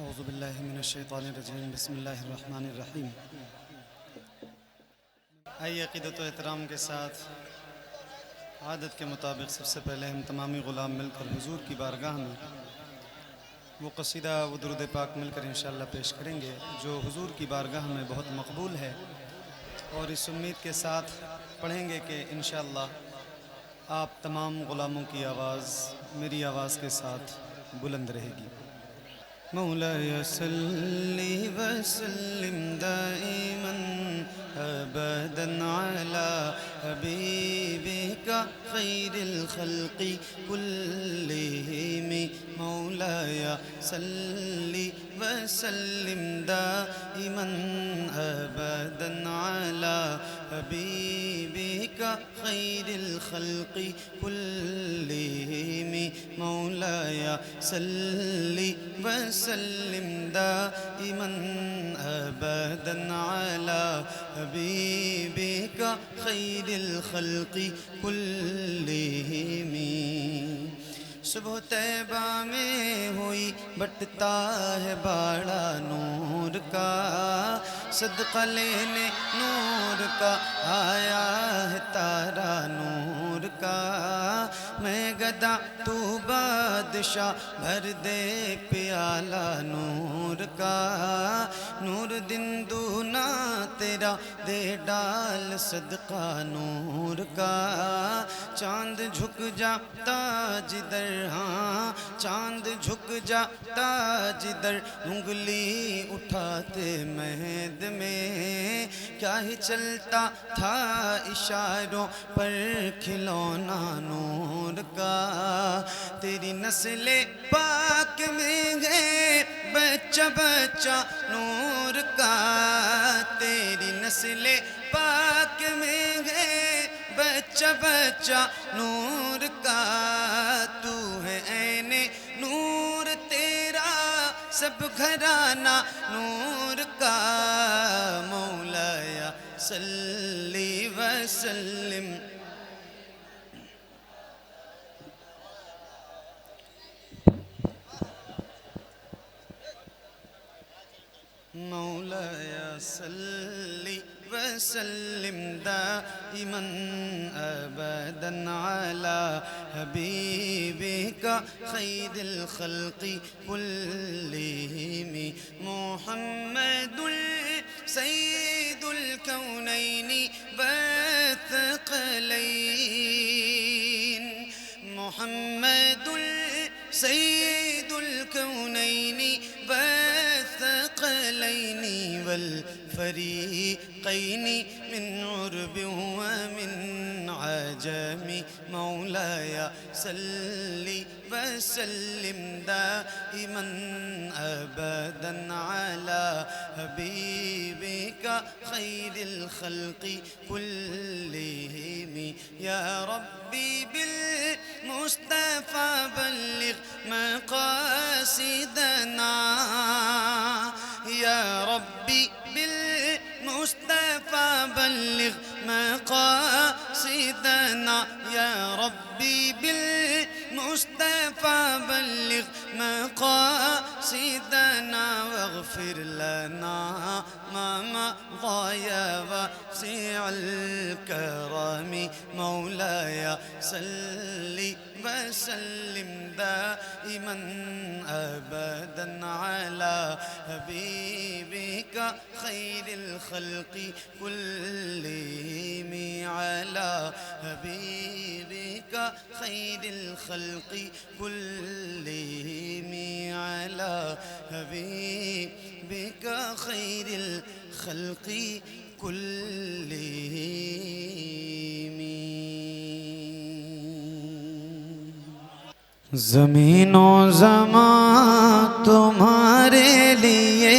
औज़ुबिल्लाहिमिनश्शैतानिर्रजीम बिस्मिल्लाहिर्रहमानिर्रहीम। आइए अक़ीदत व एहतराम के साथ आदत के मुताबिक सबसे पहले हम तमामी ग़ुलाम मिलकर हुज़ूर की बारगाह में वो क़सीदा व दुरूद पाक मिलकर इंशाअल्लाह पेश करेंगे जो हुज़ूर की बारगाह में बहुत मकबूल है, और इस उम्मीद के साथ पढ़ेंगे कि इंशाअल्लाह आप तमाम ग़ुलामों की आवाज़ मेरी आवाज़ के साथ बुलंद रहेगी। मौलाया सल्ली व सल्लिम दाइमन अबदन अला हबीबिका खैरिल खल्क़ि कुल्लिहिम। मौलाया सल्ली व सल्लिम दाइमन अबदन अला हबीबिका खैरिल खल्क़ि कुल्लिहिम। मौलाया सल्ली व सल्लिम दाइमन अबदन अला हबीबिका खैरिल खल्क़ि कुल्लिहिम। सुबह तैबा में हुई बटता है बाड़ा नूर का, सदका लेने नूर का आया है तारा नूर का। मैं गदा तू बादशाह भर दे प्याला नूर का। नूर दिन दूना तेरा दे डाल सदका नूर का। चांद झुक जाता जिधर, हाँ चांद झुक जाता जिधर, उंगली उठाते महद में क्या ही चलता था इशारों पर खिलौना नूर का। तेरी नस्ले पाक में है बच्चा बच्चा नूर का। तेरी नस्ले पाक में है बच्चा बच्चा नूर का। तू है ऐने नूर तेरा सब घराना नूर का। मौलाया सल्ली व सल्लिम मौलाया सल्ली व सल्लिम दाइमन अबदन अला हबीबिका खैरिल खल्क़ि कुल्लिहिम। मुहम्मदुल सय्यिदुल कौनैनि व थक़लैन। मुहम्मदुल सय्यिदुल कौनैनि व थक़लैनि वल फरीक़ैनि मिन उर्बि व मिन अजमि। मौलाया सल्ली व सल्लिम दाइमन अबदन अला हबीबिका खैरिल खल्क़ि कुल्लिहिम। या रब्बी बिल मुस्तफ़ा बल्लिग़ मक़ासिदना। या रब्बी बिल मुस्तफ़ा बल्लिग़ मक़ासिदना। या रब्बी बिल मुस्तफ़ा बल्लिग़ मक़ासिदना वग़फ़िर लना मा मज़ा या वासिअल करम। मौलाया सल्ली व सल्लिम दाइमन अबदन अला हबीबिका खैरिल खल्क़ि कुल्लिहिम। अला हबीबिका खैरिल खल्क़ि कुल्लिहिम। अला हबीबिका खैरिल खल्क़ि कुल्लिहिम। ज़मीनो ज़मां तुम्हारे लिए,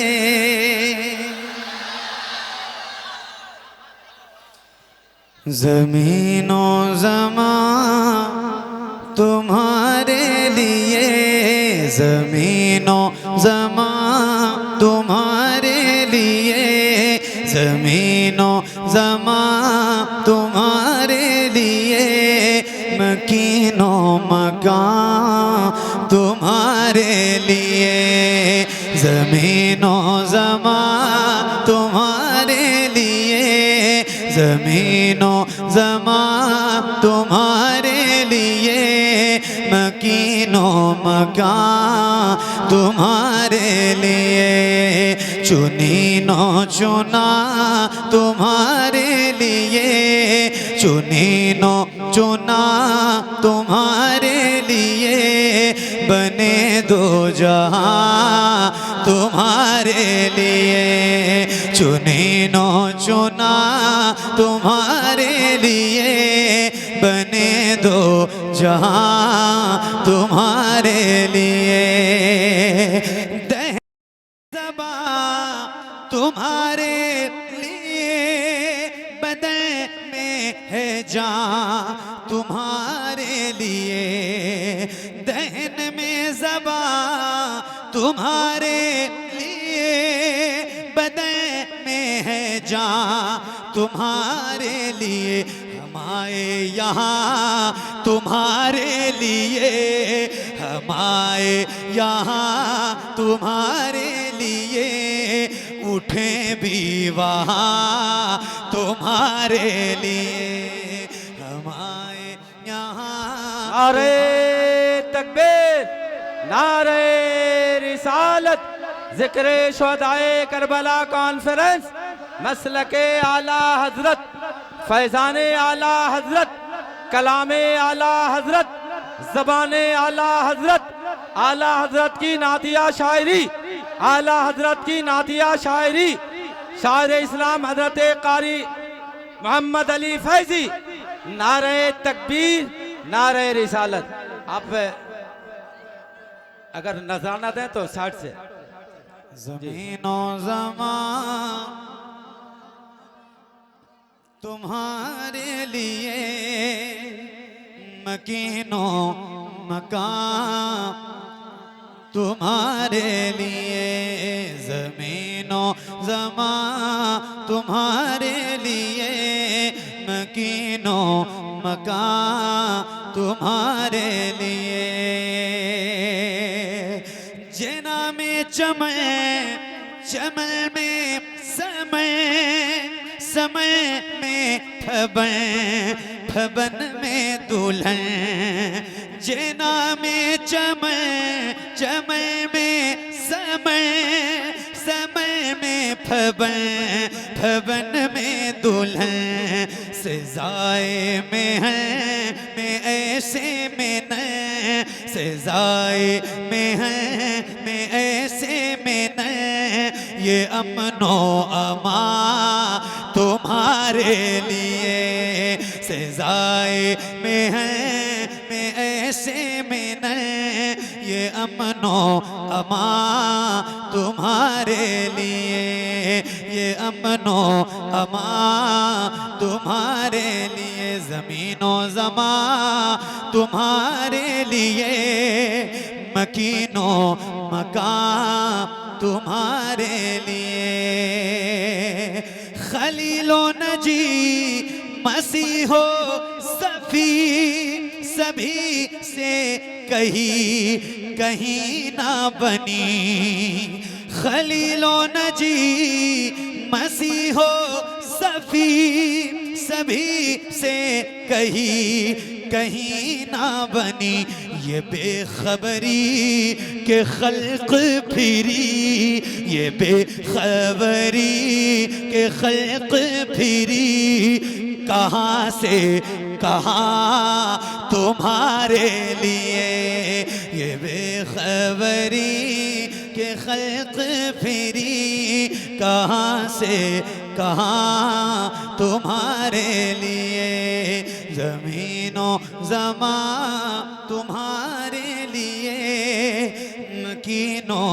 ज़मीनो ज़मां तुम्हारे लिए, ज़मीनो ज़मां तुम्हारे लिए, ज़मीनो ज़मां तुम्हारे लिए, मकीनो मकान तुम्हारे लिए, ज़मीनो ज़मा तुम्हारे लिए, ज़मीनो ज़मा तुम्हारे लिए, मकीनो मकान तुम्हारे लिए, चुनीनो चुना तुम्हारे लिए, चुनीनो चुना तुम्हारे लिए, बने दो जहां तुम्हारे लिए, चुनीनो चुना तुम्हारे लिए, बने दो जहां तुम्हारे लिए, तुम्हारे लिए, बदन में है जान तुम्हारे लिए, दहन में ज़बा तुम्हारे लिए, बदन में है जान तुम्हारे लिए, हमारे यहाँ तुम्हारे लिए, हमारे यहाँ तुम्हारे लिए, उठे भी वहाँ तुम्हारे लिए, हमारे यहाँ। नारे तकबीर, नारे रिसालत, ज़िक्र शुहदाए करबला कॉन्फ्रेंस, मसलके आला हजरत, फैज़ाने आला हजरत, कलामे आला हजरत, ज़बाने आला हजरत, आला हजरत की नातिया शायरी, आला हजरत की नातिया शायरी, शायर इस्लाम हजरत कारी मोहम्मद अली फैजी, नारे तकबीर, नारे रिसालत। आप अगर नजराना दें तो साइड से। ज़मीनो ज़मा तुम्हारे लिए, मकीनो मकान तुम्हारे लिए, ज़मीनो ज़मा तुम्हारे लिए, मकीनो मकान तुम्हारे लिए, जना में चमन, चमन में समय, समय में फबन, फबन में दुल्हन, जना में चमन, चमन में समय, समय में फबन, फबन में दुल्हन, सजाए में है मैं ऐसे में न, सजाए में है मैं ऐसे में न, ये अमनो अमा तुम्हारे लिए, सजाए में है मैं ऐसे में न, ये अमनो अमा तुम्हारे लिए, ये अमनो अमा तुम्हारे लिए, ज़मीनो ज़मा तुम्हारे लिए, मकीनो मकान तुम्हारे लिए, खलीलो नजी मसीहो सफी, सभी से कहीं कहीं ना बनी, खलीलो नजी मसीहो सफी, सभी से कहीं कहीं ना बनी, ये बेखबरी के खल्क फिरी, ये बेखबरी के खल्क फिरी, कहाँ से कहाँ तुम्हारे लिए, ये बेखबरी के खल्क फिरी, कहाँ से कहाँ तुम्हारे लिए, ज़मीनो ज़मा तुम्हारे लिए, मकीनो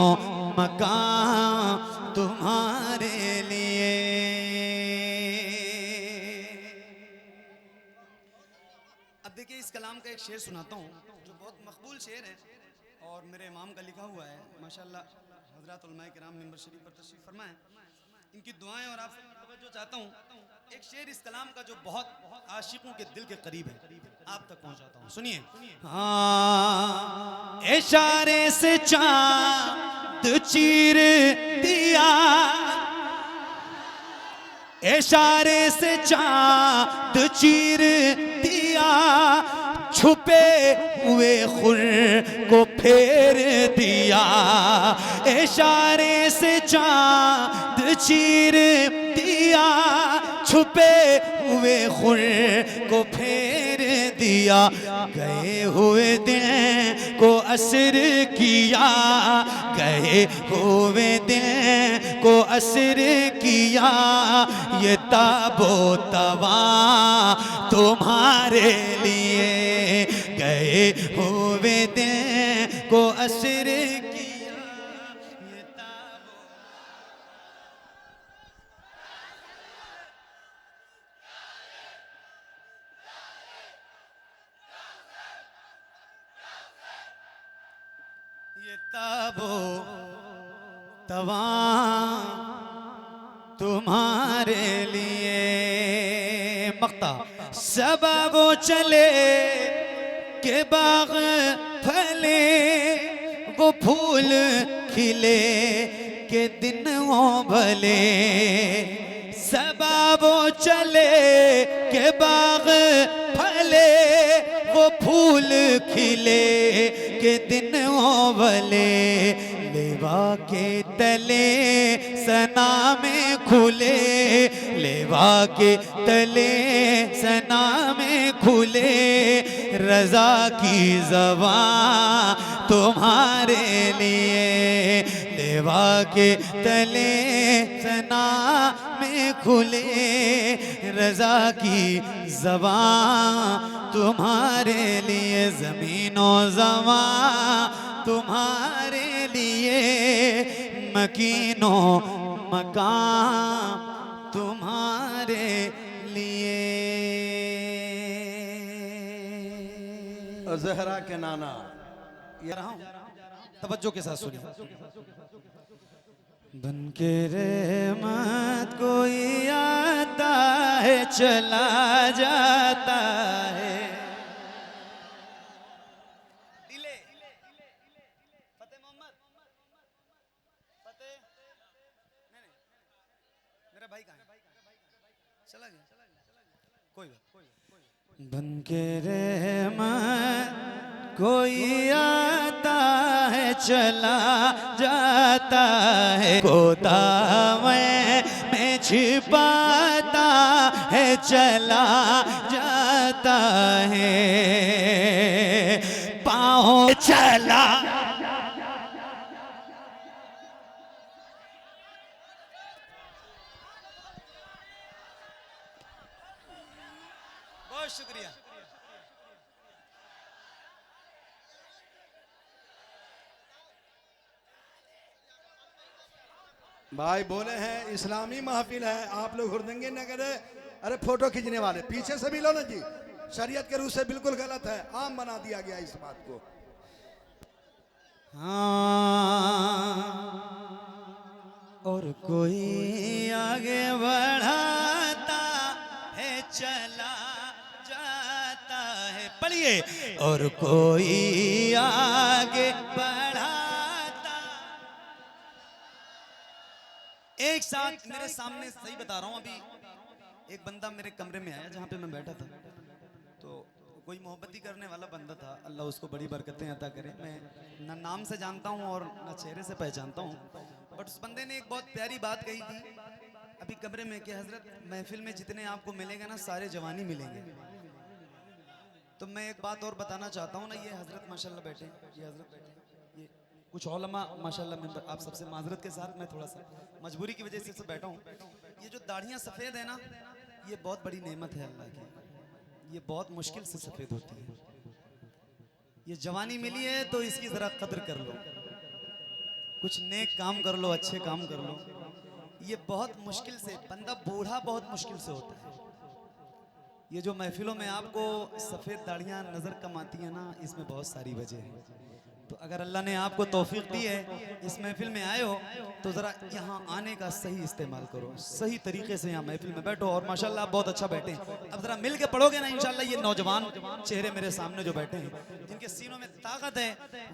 मकान तुम्हारे लिए। अब देखिए इस कलाम का एक शेर सुनाता हूँ जो बहुत मकबूल शेर है और मेरे इमाम का लिखा हुआ है माशाल्लाह। हज़रात उलमाए किराम मिंबर शरीफ पर तशरीफ़ फरमाएं, इनकी दुआएं और आप जो चाहता हूँ एक शेर इस कलाम का जो बहुत आशिकों के दिल के करीब है आप तक पहुँचाता हूँ, सुनिए। हाँ, इशारे से चाँद चीर दिया, इशारे से चांद चीर दिया, छुपे हुए खुर को फेर दिया, इशारे से चांद चीर दिया, छुपे हुए खुर को फेर दिया, गए हुए दिन को असर किया, गए हुए दिन को असर किया, ये ताबो तवा तुम्हारे लिए, गए हुए दिन को असर किया, ये ताबो ये ताबो तवा तुम्हारे लिए। मक्ता सबबो चले के बाग फले, वो फूल खिले के दिन वो भले, सबबो चले के बाग फले, वो फूल खिले के दिन वो भले, लेवा के तले सना में खुले, लेवा के तले सना में खुले, रजा की ज़बान तुम्हारे लिए, लेवा के तले सना में खुले, रजा की ज़बान तुम्हारे लिए, ज़मीनो ज़बान तुम्हारे लिए, मकीनो मकान तुम्हारे लिए। और ज़हरा के नाना ये रहा हूं, तवज्जो के साथ सुनिए। बन के रहमत कोई आता है चला जाता है, भाई कहाँ है? चला गया, कोई बात। बन के रहमत कोई आता है चला जाता है, गोदाम में छिपाता है चला जाता है, पाँव चला शुक्रिया। भाई बोले हैं इस्लामी महफिल है, आप लोग हुर्दंगे न करे। अरे फोटो खींचने वाले पीछे से भी लो ना जी, शरीयत के रूह से बिल्कुल गलत है, आम बना दिया गया इस बात को। हाँ, और कोई आगे बढ़ाता है चला जाता है, पढ़िए, और कोई आगे बढ़ाता। एक साथ मेरे सामने, सही बता रहा हूं, अभी एक बंदा मेरे कमरे में आया जहां पे मैं बैठा था, तो कोई मोहब्बती करने वाला बंदा था, अल्लाह उसको बड़ी बरकतें अता करे। मैं ना नाम से जानता हूँ और ना चेहरे से पहचानता हूँ, बट उस बंदे ने एक बहुत प्यारी बात कही थी अभी कमरे में कि हजरत महफिल में जितने आपको मिलेंगे ना सारे जवानी मिलेंगे। तो मैं एक बात और बताना चाहता हूँ ना, ये हजरत माशाल्लाह बैठे, ये हजरत बैठे, ये कुछ औलमा माशाल्लाह मेंबर, आप सबसे माजरत के साथ मैं थोड़ा सा मजबूरी की वजह से बैठा हूँ। ये जो दाढ़ियाँ सफ़ेद है ना, ये बहुत बड़ी नेमत है अल्लाह की, ये बहुत मुश्किल से सफ़ेद होती है। ये जवानी मिली है तो इसकी ज़रा कद्र कर लो, कुछ नेक काम कर लो, अच्छे काम कर लो। ये बहुत मुश्किल से, बंदा बूढ़ा बहुत मुश्किल से होता है। ये जो महफिलों में आपको सफ़ेद दाढ़ियाँ नज़र कम आती हैं ना, इसमें बहुत सारी वजह है। तो अगर अल्लाह ने आपको तौफीक दी है इस महफिल में आए हो तो ज़रा यहाँ आने का सही इस्तेमाल करो, सही तरीके से यहाँ महफिल में बैठो। और माशाल्लाह आप बहुत अच्छा बैठे हैं। अब ज़रा मिल के पढ़ोगे ना इंशाल्लाह, ये नौजवान चेहरे मेरे सामने जो बैठे हैं जिनके सीनों में ताकत है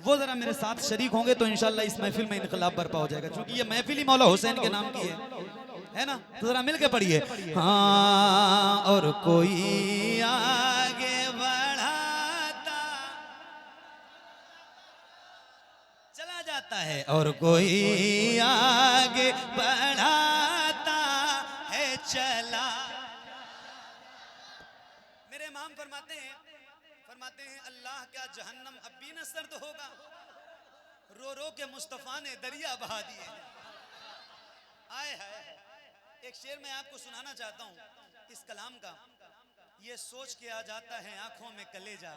वो ज़रा मेरे साथ शरीक होंगे तो इंशाल्लाह इस महफिल में इनकलाब बर्पा हो जाएगा, क्योंकि ये महफिल ही मौला हुसैन के नाम की है ना। तो ज़रा मिल के पढ़िए। हाँ और कोई आगे बढ़ाता चला जाता है और कोई आगे बढ़ाता है चला। मेरे इमाम फरमाते हैं अल्लाह क्या जहन्नम अब भी न सर्द होगा, रो रो के मुस्तफा ने दरिया बहा दिए। आए हाय, एक शेर मैं आपको सुनाना चाहता हूँ इस कलाम का। ये सोच के आ जाता है आंखों में कलेजा,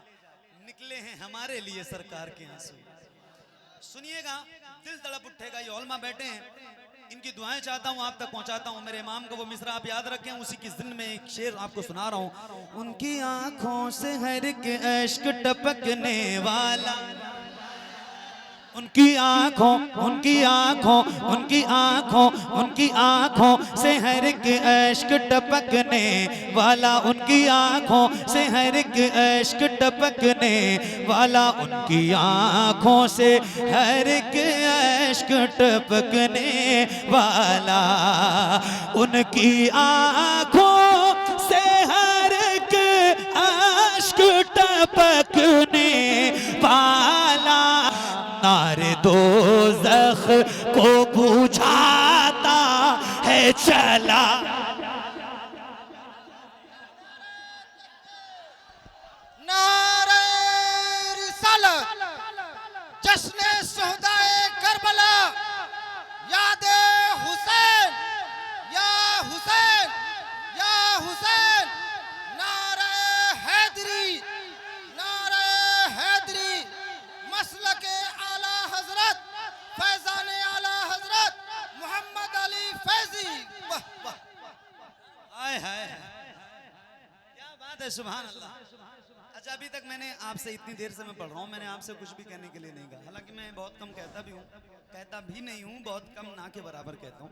निकले हैं हमारे लिए सरकार के आंसू। सुनिएगा, दिल तड़प उठेगा। ये उलमा बैठे हैं, इनकी दुआएं चाहता हूँ आप तक पहुंचाता हूँ। मेरे इमाम का वो मिसरा आप याद रखें, उसी की जिन में एक शेर आपको सुना रहा हूँ। उनकी आंखों से हर एक इश्क टपकने वाला, उनकी आंखों से हर एक इश्क टपकने वाला, उनकी आंखों से हर एक इश्क टपकने वाला, उनकी आंखों से हर एक इश्क टपकने वाला, उनकी आंखों से हर एक इश्क टपकने वाला, नारे दोज़ख को बुझाता है चला। नारे रिसालत, जश्ने शुहदाए करबला, यादे हुसैन या हुसैन या हुसैन, नारे हैदरी, नारे हैदरी, मसलके आला हजरत, फैजान आला हजरत मोहम्मद अली फैजी। वाह वाह, आए हाय, क्या बात है, सुभान अल्लाह। अच्छा, अभी तक मैंने आपसे इतनी देर से मैं पढ़ रहा हूँ, मैंने आपसे कुछ भी कहने के लिए नहीं कहा। हालांकि मैं बहुत कम कहता भी नहीं हूँ, बहुत कम ना के बराबर कहता हूँ,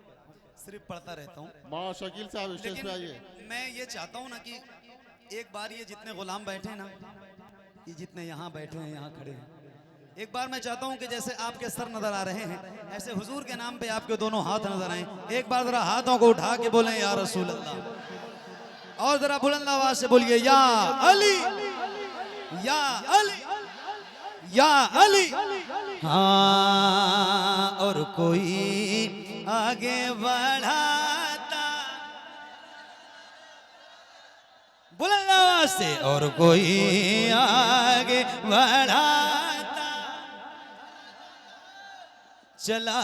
सिर्फ पढ़ता रहता हूँ। माँ शकील साहब स्टेज पे आइए। लेकिन मैं ये चाहता हूँ ना कि एक बार ये जितने गुलाम बैठे हैं ना, ये जितने यहाँ बैठे हैं, यहाँ खड़े हैं, एक बार मैं चाहता हूँ कि जैसे आपके सर नजर आ रहे हैं, ऐसे हुजूर के नाम पे आपके दोनों हाथ नजर आए। एक बार जरा हाथों को उठा के बोलें या रसूल अल्लाह, और जरा बुलंद आवाज से बोलिए या अली, या अली, या अली। हाँ और कोई आगे बढ़ाता, बुलंद आवाज से, और कोई आगे बढ़ाता चला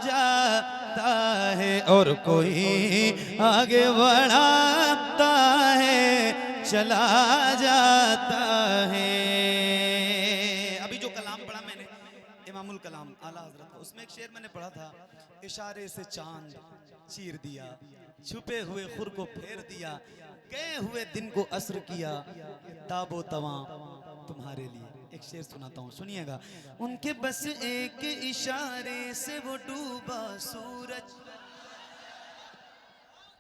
जाता है, और कोई आगे बढ़ाता है चला जाता है। अभी जो कलाम पढ़ा मैंने इमामुल कलाम आला हजरत का, उसमें एक शेर मैंने पढ़ा था, इशारे से चांद चीर दिया, छुपे हुए खुर को फेर दिया, गए हुए दिन को असर किया, ताबो तवा तुम्हारे लिए। एक शेर सुनाता हूँ, सुनिएगा। उनके बस एक इशारे से वो डूबा सूरज,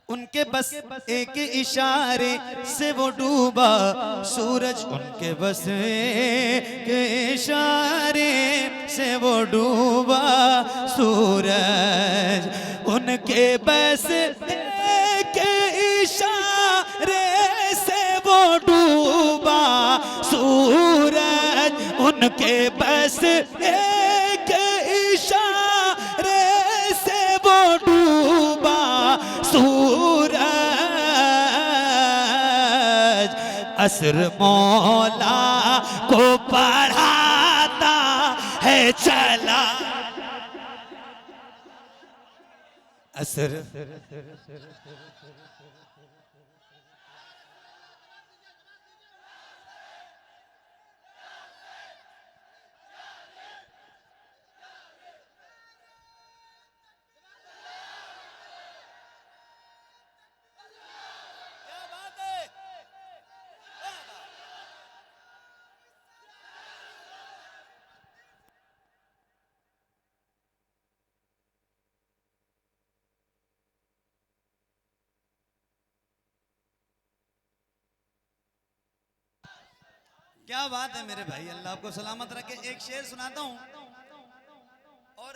उनके बस एक इशारे से वो डूबा सूरज, उनके बस एक इशारे से वो डूबा सूरज, उनके बस एक इशारे से वो डूबा सूरज, उनके बस एक इशारे से वो डूबा सूरज, असर मौला को पढ़ाता है चला, असर क्या बात है मेरे भाई, अल्लाह आपको सलामत रखे। एक शेर सुनाता हूं, और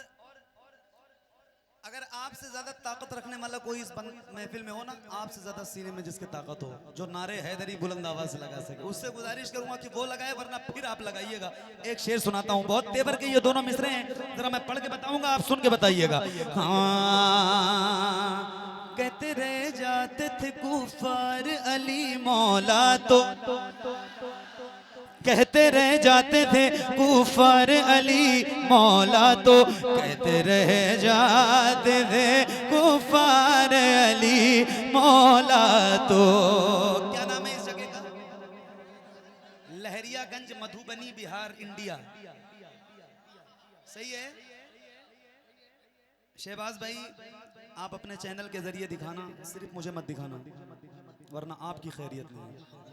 अगर आपसे ज्यादा ताकत रखने वाला कोई इस महफिल में हो ना, आपसे ज्यादा सीने में जिसके ताकत हो, जो नारे हैदरी बुलंद आवाज से लगा सके, उससे गुजारिश करूंगा कि वो लगाए, वरना फिर आप लगाइएगा। एक शेर सुनाता हूं, बहुत तेवर के ये दोनों मिसरे हैं, जरा मैं पढ़ के बताऊंगा, आप सुन के बताइएगा। हाँ, कहते रह जाते थे कुफार अली मौला तो, कहते रह जाते थे कुफार अली मौला तो, कहते रह जाते थे कुफार अली मौला तो। क्या नाम है इस जगह का? लहरियागंज, मधुबनी, बिहार, इंडिया। सही है शहबाज भाई, आप अपने चैनल के जरिए दिखाना, सिर्फ मुझे मत दिखाना, वरना आपकी खैरियत नहीं है।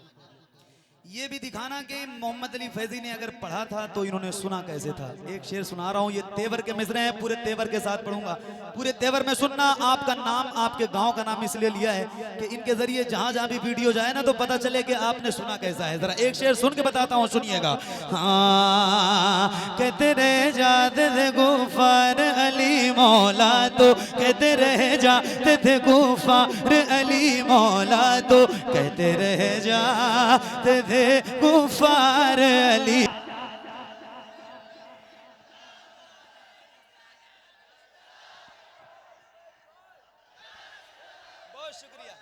ये भी दिखाना कि मोहम्मद अली फैजी ने अगर पढ़ा था तो इन्होंने सुना कैसे था। एक शेर सुना रहा हूँ, ये तेवर के मिसरे हैं, पूरे तेवर के साथ पढ़ूंगा, पूरे तेवर में सुनना। आपका नाम, आपके गांव का नाम इसलिए लिया है कि इनके जरिए जहां जहां भी वीडियो जाए ना, तो पता चले कि आपने सुना कैसा है। जरा एक शेर सुन के बताता हूँ, सुनिएगा। हाँ, कहते रह जाते थे गुफार अली मौला तो, कहते रह जाते थे गुफार अली मौला तो, कहते रह जाते थे गुफार अली। बहुत शुक्रिया।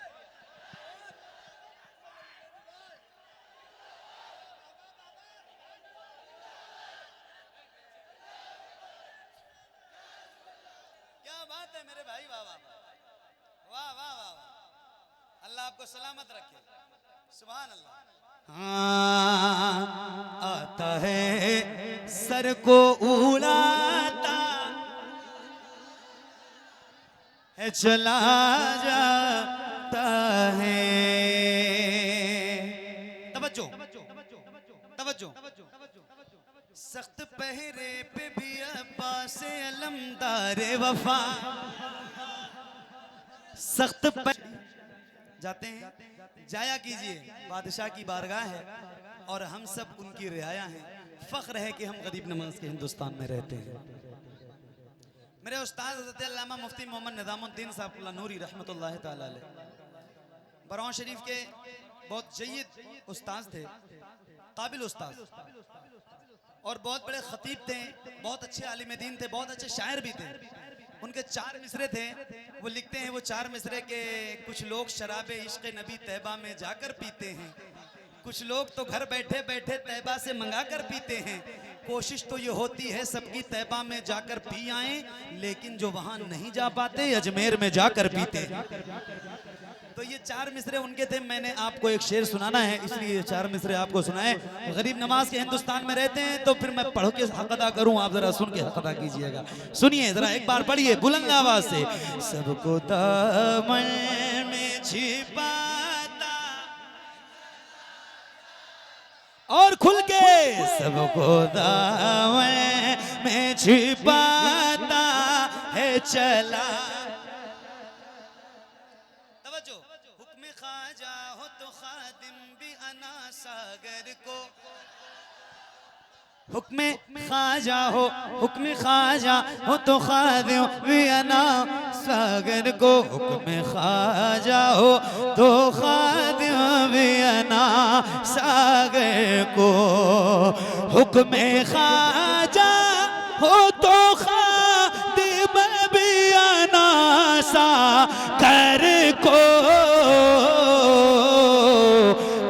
क्या बात है मेरे भाई, वाह वाह वाह वाह वाह वाह, अल्लाह आपको सलामत रखे, सुभान अल्लाह। हाँ, आता है सर को उड़ाता है, चला जाता है। तवज्जो तवज्जो, सख्त पहरे पे भी अब्बास अलमदार वफा, सख्त जाते हैं, जाया कीजिए, बादशाह की बारगाह है और हम सब उनकी रियाया हैं। फख्र है कि हम गरीब नवाज के हिंदुस्तान में रहते हैं। मेरे उस्ताद हज़रत अल्लामा मुफ्ती मोहम्मद निज़ामुद्दीन साहब नूरी रहमतुल्लाह तआला अलैह बरौन शरीफ के बहुत जय्यद उस्ताद थे, काबिल उस्ताद, और बहुत बड़े खतीब थे, बहुत अच्छे आलिम दीन थे, बहुत अच्छे शायर भी थे। उनके 4 मिसरे थे, वो लिखते हैं वो 4 मिसरे के, कुछ लोग शराबे इश्क नबी तैबा में जाकर पीते हैं, कुछ लोग तो घर बैठे बैठे तैबा से मंगा कर पीते हैं। कोशिश तो ये होती है सबकी तैबा में जाकर पी आए, लेकिन जो वहां नहीं जा पाते अजमेर में जाकर पीते हैं। तो ये 4 मिसरे उनके थे। मैंने आपको एक शेर सुनाना है, इसलिए 4 मिसरे आपको सुनाए। गरीब नवाज के हिंदुस्तान में रहते हैं तो फिर मैं पढ़ के हक अदा करूं, आप जरा सुन के हक अदा कीजिएगा। सुनिए जरा, एक बार पढ़िए बुलंद आवाज से। सबको दामन में छिपाता और खुल के, सबको दामन में छिपाता है चला। हुक्म ख्वाजा हो तो खादिम भी अना सागर को, हुक्म ख्वाजा हो, हुक्म ख्वाजा हो तो खादिम भी अना सागर को, हुक्म ख्वाजा हो तो खादिम भी अना सागर को, हुक्म ख्वाजा हो तो खादिम भी अना सागर को,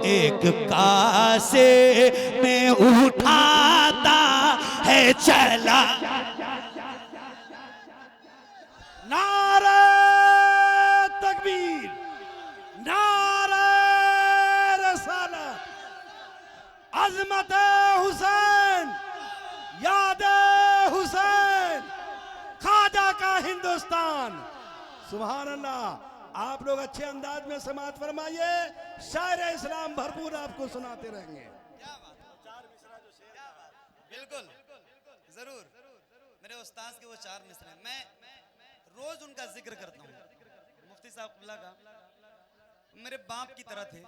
एक कासे में उठाता है चला। नारे तकबीर, नारे रसालत, अज़मत हुसैन, याद हुसैन, ख्वाजा का हिंदुस्तान। सुभान अल्लाह। आप लोग अच्छे अंदाज में समाअत फरमाइए, शायर इस्लाम भरपूर आपको सुनाते रहेंगे। बिल्कुल जरूर। मेरे उस्ताद के वो 4 मिसरे मैं रोज उनका जिक्र करता हूँ। मुफ्ती साहब कुल्ला का मेरे बाप की तरह थे,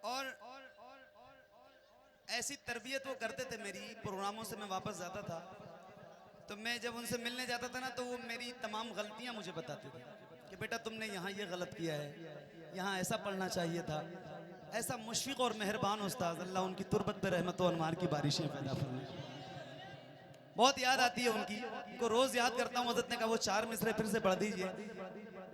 और ऐसी तरबियत वो करते थे मेरी, प्रोग्रामों से मैं वापस जाता था तो मैं जब उनसे मिलने जाता था ना तो वो मेरी तमाम गलतियां मुझे बताते थे कि बेटा तुमने यहाँ ये गलत किया है, यहाँ ऐसा पढ़ना चाहिए था। ऐसा मुशफिक और मेहरबान उस्ताद, अल्लाह उनकी तुरबत पे रहमत व अनवार की बारिशें पैदा फरमाए। बहुत याद आती है उनकी, उनको रोज याद करता हूँ। हज़रत ने कहा वो 4 मिसरे फिर से पढ़ दीजिए।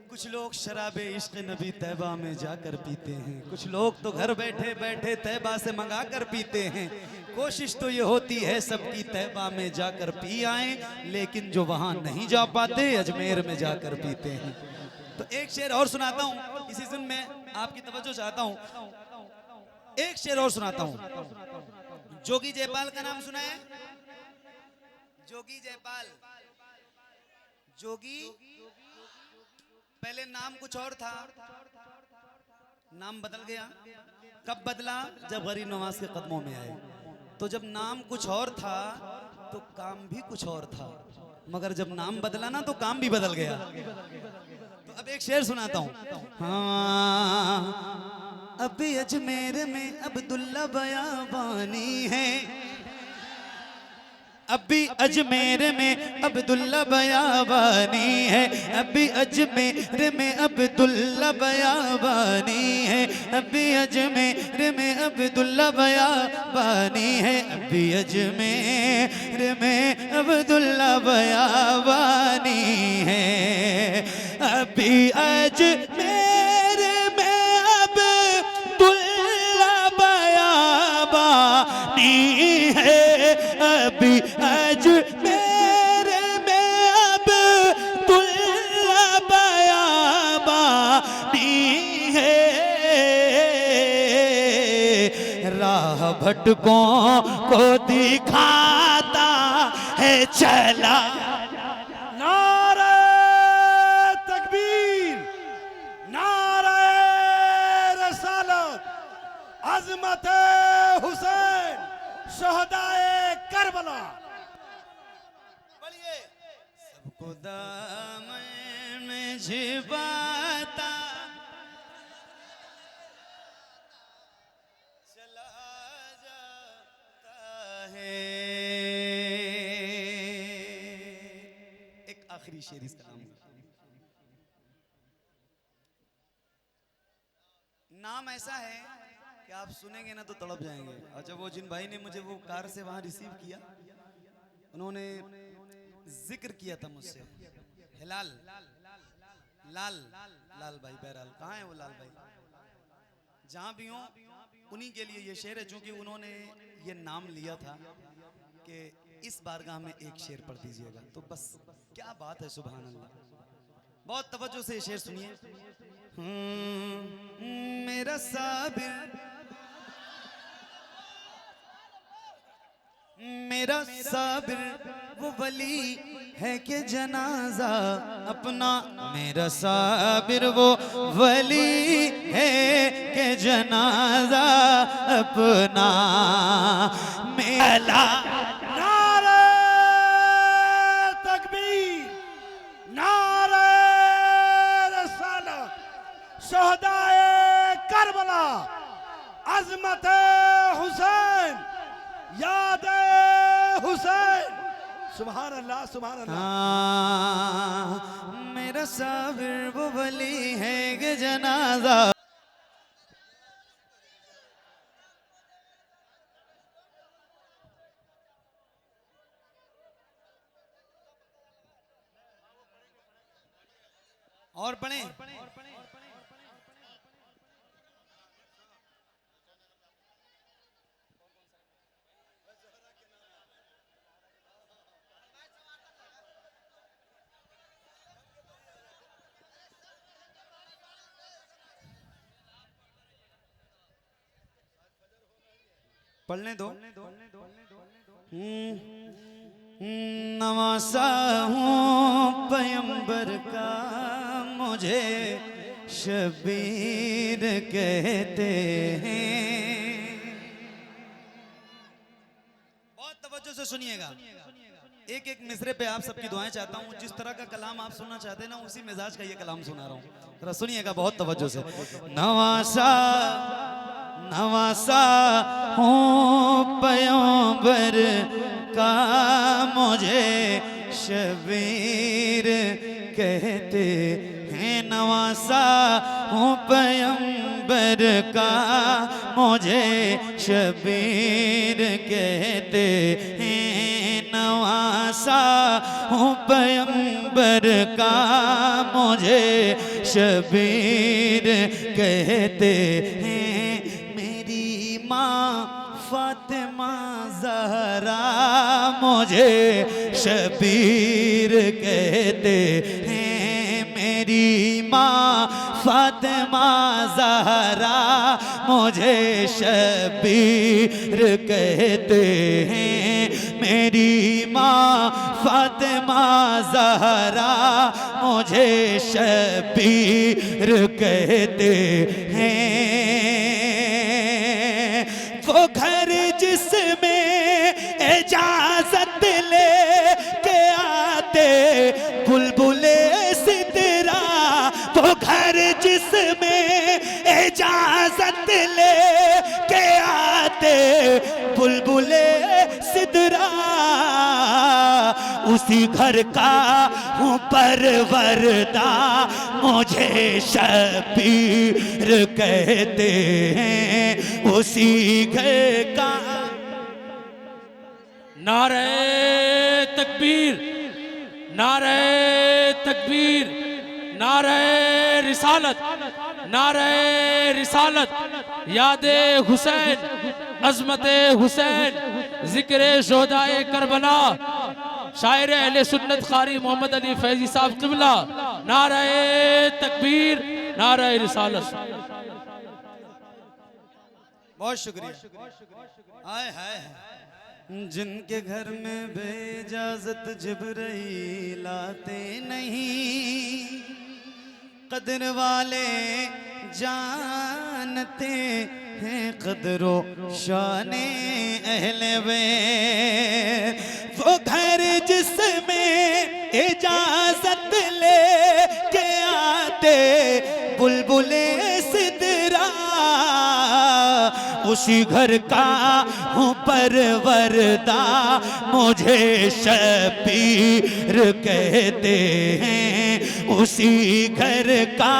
कुछ लोग शराबे इश्क नबी तैबा में जाकर पीते हैं, कुछ लोग तो घर बैठे बैठे तैबा से मंगा कर पीते हैं। कोशिश तो ये होती है सबकी तैबा में जाकर पी आए, लेकिन जो वहां नहीं जा पाते अजमेर में जाकर पीते हैं। तो एक शेर और सुनाता हूँ, इसी सुन में आपकी तवज्जो चाहता हूँ। एक शेर और सुनाता हूँ। जोगी जयपाल का नाम सुना है? जोगी जयपाल, जोगी पहले नाम कुछ और था, नाम बदल गया। कब बदला? जब गरीब नवाज के कदमों में आए। तो जब नाम कुछ और था तो काम भी कुछ और था, मगर जब नाम बदला ना तो काम भी बदल गया। तो अब एक शेर सुनाता हूँ। हाँ, अभी अजमेर में अब्दुल्ला बयाबानी है, अभी अजमेर में अब्दुल्ला बयाबानी है, अभी अजमेर में अब्दुल्ला बयाबानी है, अभी अजमेर में अब्दुल्ला बयाबानी है, अभी अजमेर में अब्दुल्ला बयाबानी है, अभी अजमेर में अब्दुल्ला बयाबानी है, अभी अजमेर में अब्दुल्ला बयाबानी है। राह भटकों को दिखाता है चला। नारे तकबीर, नारे रसालत, अज़मत हुसैन, शहदाए करबला। सबको दामन में छिपाता चला जाता है। एक आखिरी शेर इसका नाम ऐसा है कि आप सुनेंगे ना तो तड़प जाएंगे। अच्छा, वो जिन भाई ने मुझे वो कार से वहां रिसीव किया, उन्होंने जिक्र किया था मुझसे, हिलाल लाल लाल भाई बहरहाल, कहाँ है वो लाल भाई? जहां भी हो उन्हीं के लिए ये शेर है, चूंकि उन्होंने ये नाम लिया था कि इस बारगाह में एक शेर पढ़ दीजिएगा। तो बस क्या बात है, सुभान अल्लाह। बहुत तवज्जो से ये शेर सुनिए। मेरा साबिर, मेरा साबिर वो वली है कि जनाजा अपना, मेरा साबिर वो वली है कि जनाजा अपना। मेरा नारे तकबीर, नारे रसालत, शहदाए करबला, अज़मत हुसैन, याद हुसैन। सुभान अल्लाह, सुभान अल्लाह। मेरा साबिर वो वली है कि जनाजा। और पढ़ें। पढ़ने दो। नवासा हूँ पैगंबर का, मुझे शबीर कहते हैं। बहुत तवज्जो से सुनिएगा, एक एक मिसरे पे आप सबकी दुआएं चाहता हूँ। जिस तरह का कलाम आप सुनना चाहते हैं ना, उसी मिजाज का ये कलाम सुना रहा हूँ। जरा सुनिएगा बहुत तवज्जो से। नवासा नवासा हूँ पैगंबर का, मुझे शबीर कहते हैं। नवासा हूँ पैगंबर का, मुझे शबीर कहते हैं। नवासा हूँ पैगंबर का, मुझे शबीर कहते हैं। मेरी माँ फातिमा ज़हरा मुझे शबीर कहते हैं। मेरी माँ फातिमा ज़हरा मुझे शबीर कहते हैं। मेरी माँ फातिमा ज़हरा मुझे शबीर कहते हैं। वो घर जिसमें इजाजत ले के आते बुलबुले सिदरा, वो घर जिसमें इजाजत ले के आते बुलबुले सिदरा, उसी घर का हूँ परवरदा, मुझे शबीर कहते हैं। उसी घर का नारे तकबीर, नारे तकबीर, नारे रिसालत, नारे रिसालत, यादे हुसैन, अजमते हुसैन, जिक्रे शोहदाए करबला, शायर अहले सुन्नत कारी मोहम्मद अली फैजी साहब क़िबला। नारे तकबीर, नारे रिसालत। बहुत शुक्रिया। आए हाय। जिनके घर में बेइजाजत जिब्राइल आते नहीं, कदर वाले जानते हैं कदरो शाने अहले बैत। वो घर जिसमें इजाजत ले के आते बुलबुले सिदरा, उसी घर का हूँ परवरदा, मुझे शबीर कहते हैं। उसी घर का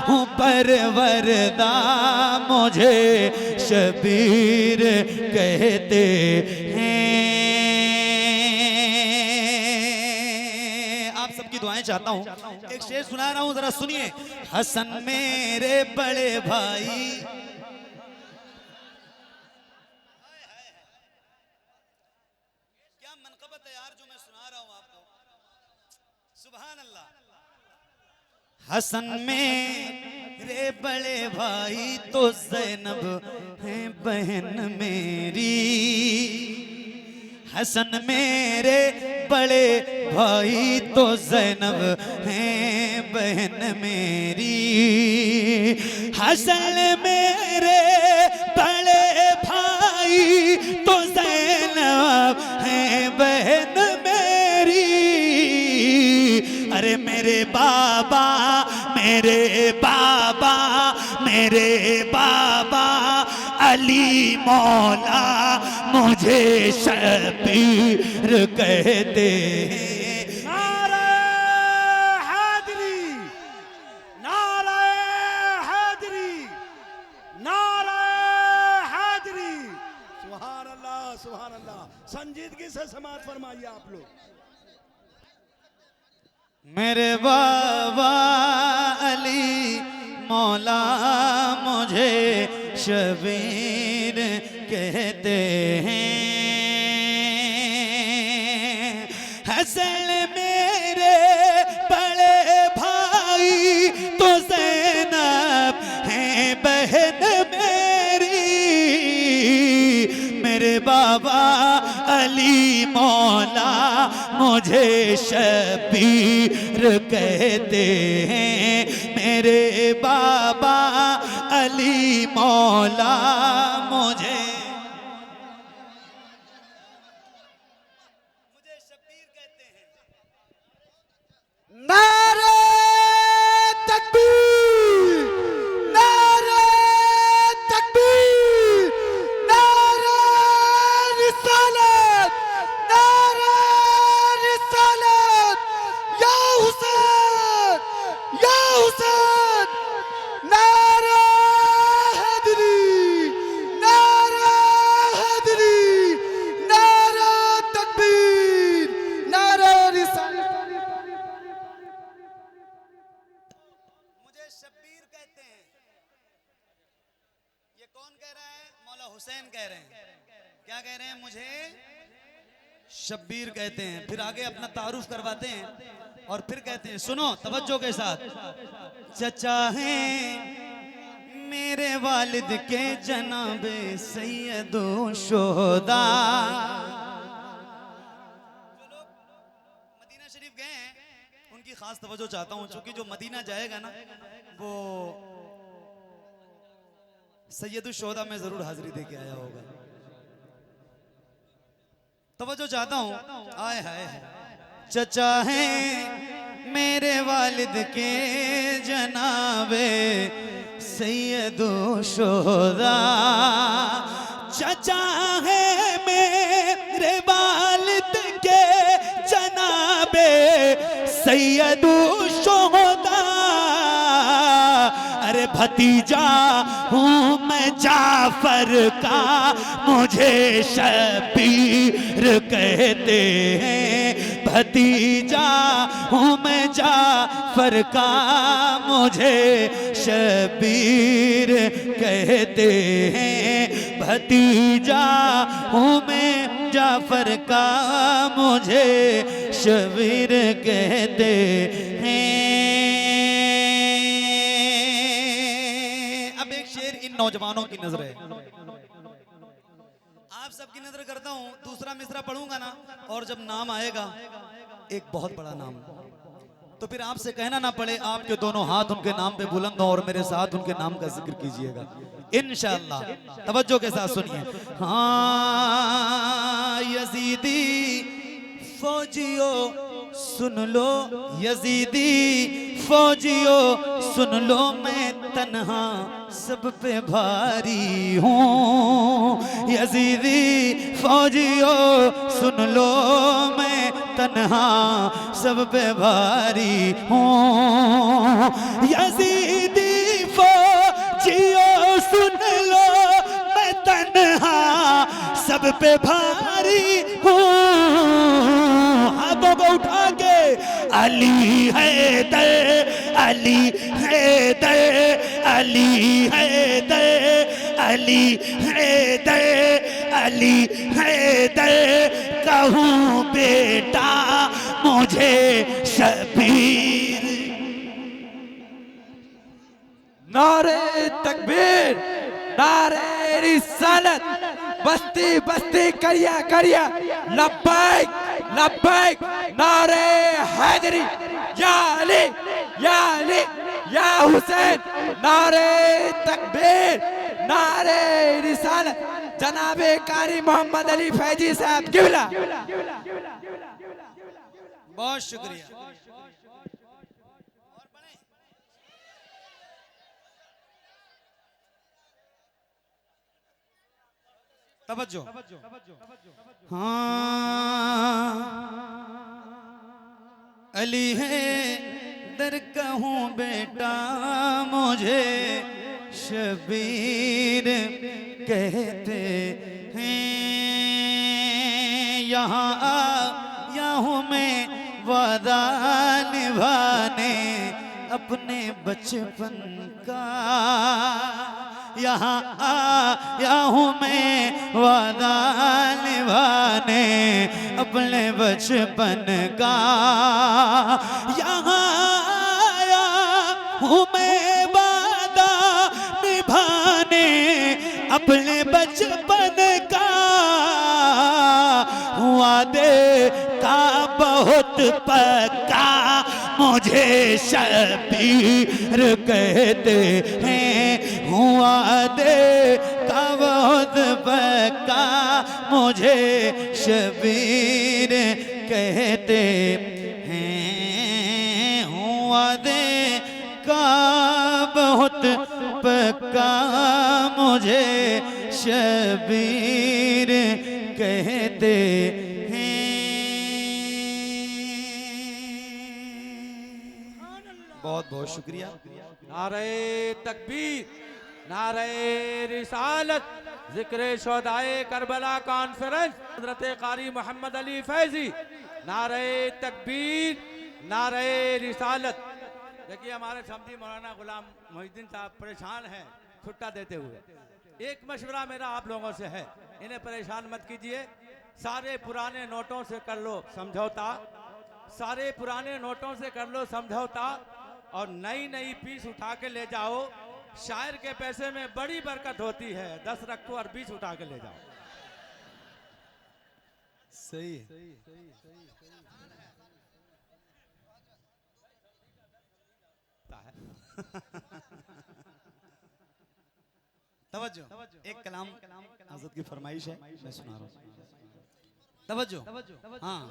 हूँ परवरदा, मुझे शबीर कहते हैं। आप सबकी दुआएं चाहता हूँ। एक शेर सुना रहा हूँ, जरा सुनिए। हसन मेरे बड़े भाई, हसन मेरे बड़े भाई तो ज़ैनब है बहन मेरी। हसन मेरे बड़े भाई तो ज़ैनब है बहन मेरी। हसन मेरे बड़े भाई तो ज़ैनब है बहन मेरी। अरे मेरे बाबा, मेरे बाबा, मेरे बाबा अली मौला मुझे शबीर कहते हैं। नारे हैदरी, नारे हैदरी, नारे हैदरी। सुभान अल्लाह, सुभान अल्लाह। संजीदगी से समाप्त फरमाइए आप लोग। मेरे बाबा अली मौला मुझे शबीर कहते हैं। हसन मेरे बड़े भाई तो ज़ैनब है बहन मेरी। मेरे बाबा अली मौला मुझे शबीर कहते हैं। मेरे बाबा अली मौला मुझे शबीर कहते हैं। नारे तकबीर, नारे तकबीर। हुसैन, नारे हैदरी, नारे हैदरी, नारे तकबीर, नारे रिसालत। मुझे शब्बीर कहते हैं। ये कौन कह रहा है? मौला हुसैन कह रहे हैं। क्या कह रहे हैं? मुझे शब्बीर कहते हैं। फिर आगे अपना तारुफ करवाते हैं और फिर कहते हैं, सुनो तवज्जो के साथ, चचा हैं मेरे वालिद के जनाबे सैयदो शोहदा। जो लोग मदीना शरीफ गए हैं उनकी खास तवज्जो चाहता हूं, क्योंकि जो मदीना जाएगा ना वो सैयदो शोहदा में जरूर हाजिरी दे के आया होगा। तवज्जो चाहता हूं। आए हाय चचा हैं मेरे वालिद के जनाबे सैयदो शोहदा। चचा है मेरे वालिद के जनाबे सैयदो शोहदा। अरे भतीजा हूँ मैं जाफर का, मुझे शबीर कहते हैं। भतीजा हूँ मैं जाफर का, मुझे शबीर कहते हैं। भतीजा हूँ मैं जाफर का, मुझे शबीर कहते हैं। नौजवानों की नजर है, आप सबकी नजर करता हूं। दूसरा मिसरा पढ़ूंगा ना, और जब नाम आएगा एक बहुत बड़ा नाम, तो फिर आपसे कहना ना पड़े, आपके दोनों हाथ उनके नाम पे बुलंद हो और मेरे साथ उनके नाम का जिक्र कीजिएगा इंशाअल्लाह। तवज्जो के साथ सुनिए। हाँ यजीदी फौजियों सुन लो, यजीदी फौजियों सुन लो, मैं तन्हा सब पे भारी हूँ। यजीदी फौजियों सुन लो, मैं तन्हा सब पे भारी हूँ। यजीदी फौजियों सुन लो, मैं तन्हा सब पे भारी हूँ। हाथों को उठा के अली हैदर, अली हैदर, अली हैदर, अली हैदर, अली हैदर कहूँ बेटा मुझे शबीर। नारे तकबीर, नारे रिसालत, बस्ती बस्ती करिया करिया, लब्बैक लब्बैक, नारे हैदरी, या अली या अली या हुसैन, नारे तकबीर, नारे रिसालत, जनाबे कारी मोहम्मद अली फैजी साहब किबला। बहुत शुक्रिया। तवज्जो। हाँ अली है दर कहूँ बेटा मुझे शबीर कहते हैं। यहाँ आया हूँ मैं वादा निभाने अपने बचपन का। यहाँ आया हूँ मैं वादा निभाने अपने बचपन का। यहाँ आया हूँ मैं वादा निभाने अपने बचपन का। वादे का बहुत पक्का मुझे शबीर कहते हैं। वादे का बहुत पक्का मुझे शबीर कहते हैं। वादे का बहुत पक्का मुझे शबीर कहते हैं। बहुत बहुत शुक्रिया। नारे तकबीर, नारे रिसालत, जिक्र शोदाए करबला कॉन्फ्रेंस हजरत कारी मोहम्मद अली फैजी। नारे तकबीर, नारे रिसालत। देखिए हमारे समझी मौलाना गुलाम मोहिद्दीन साहब परेशान हैं छुट्टा देते हुए। एक मशवरा मेरा आप लोगों से है, इन्हें परेशान मत कीजिए। सारे पुराने नोटों से कर लो समझौता, सारे पुराने नोटों से कर लो समझौता और नई नई पीस उठा के ले जाओ। शायर के पैसे में बड़ी बरकत होती है, 10 रखो और 20 उठा के ले जाओ। सही है। तवज्जो, एक कलाम हज़रत की फरमाइश है, मैं सुना रहा हूँ। तवज्जो, हाँ।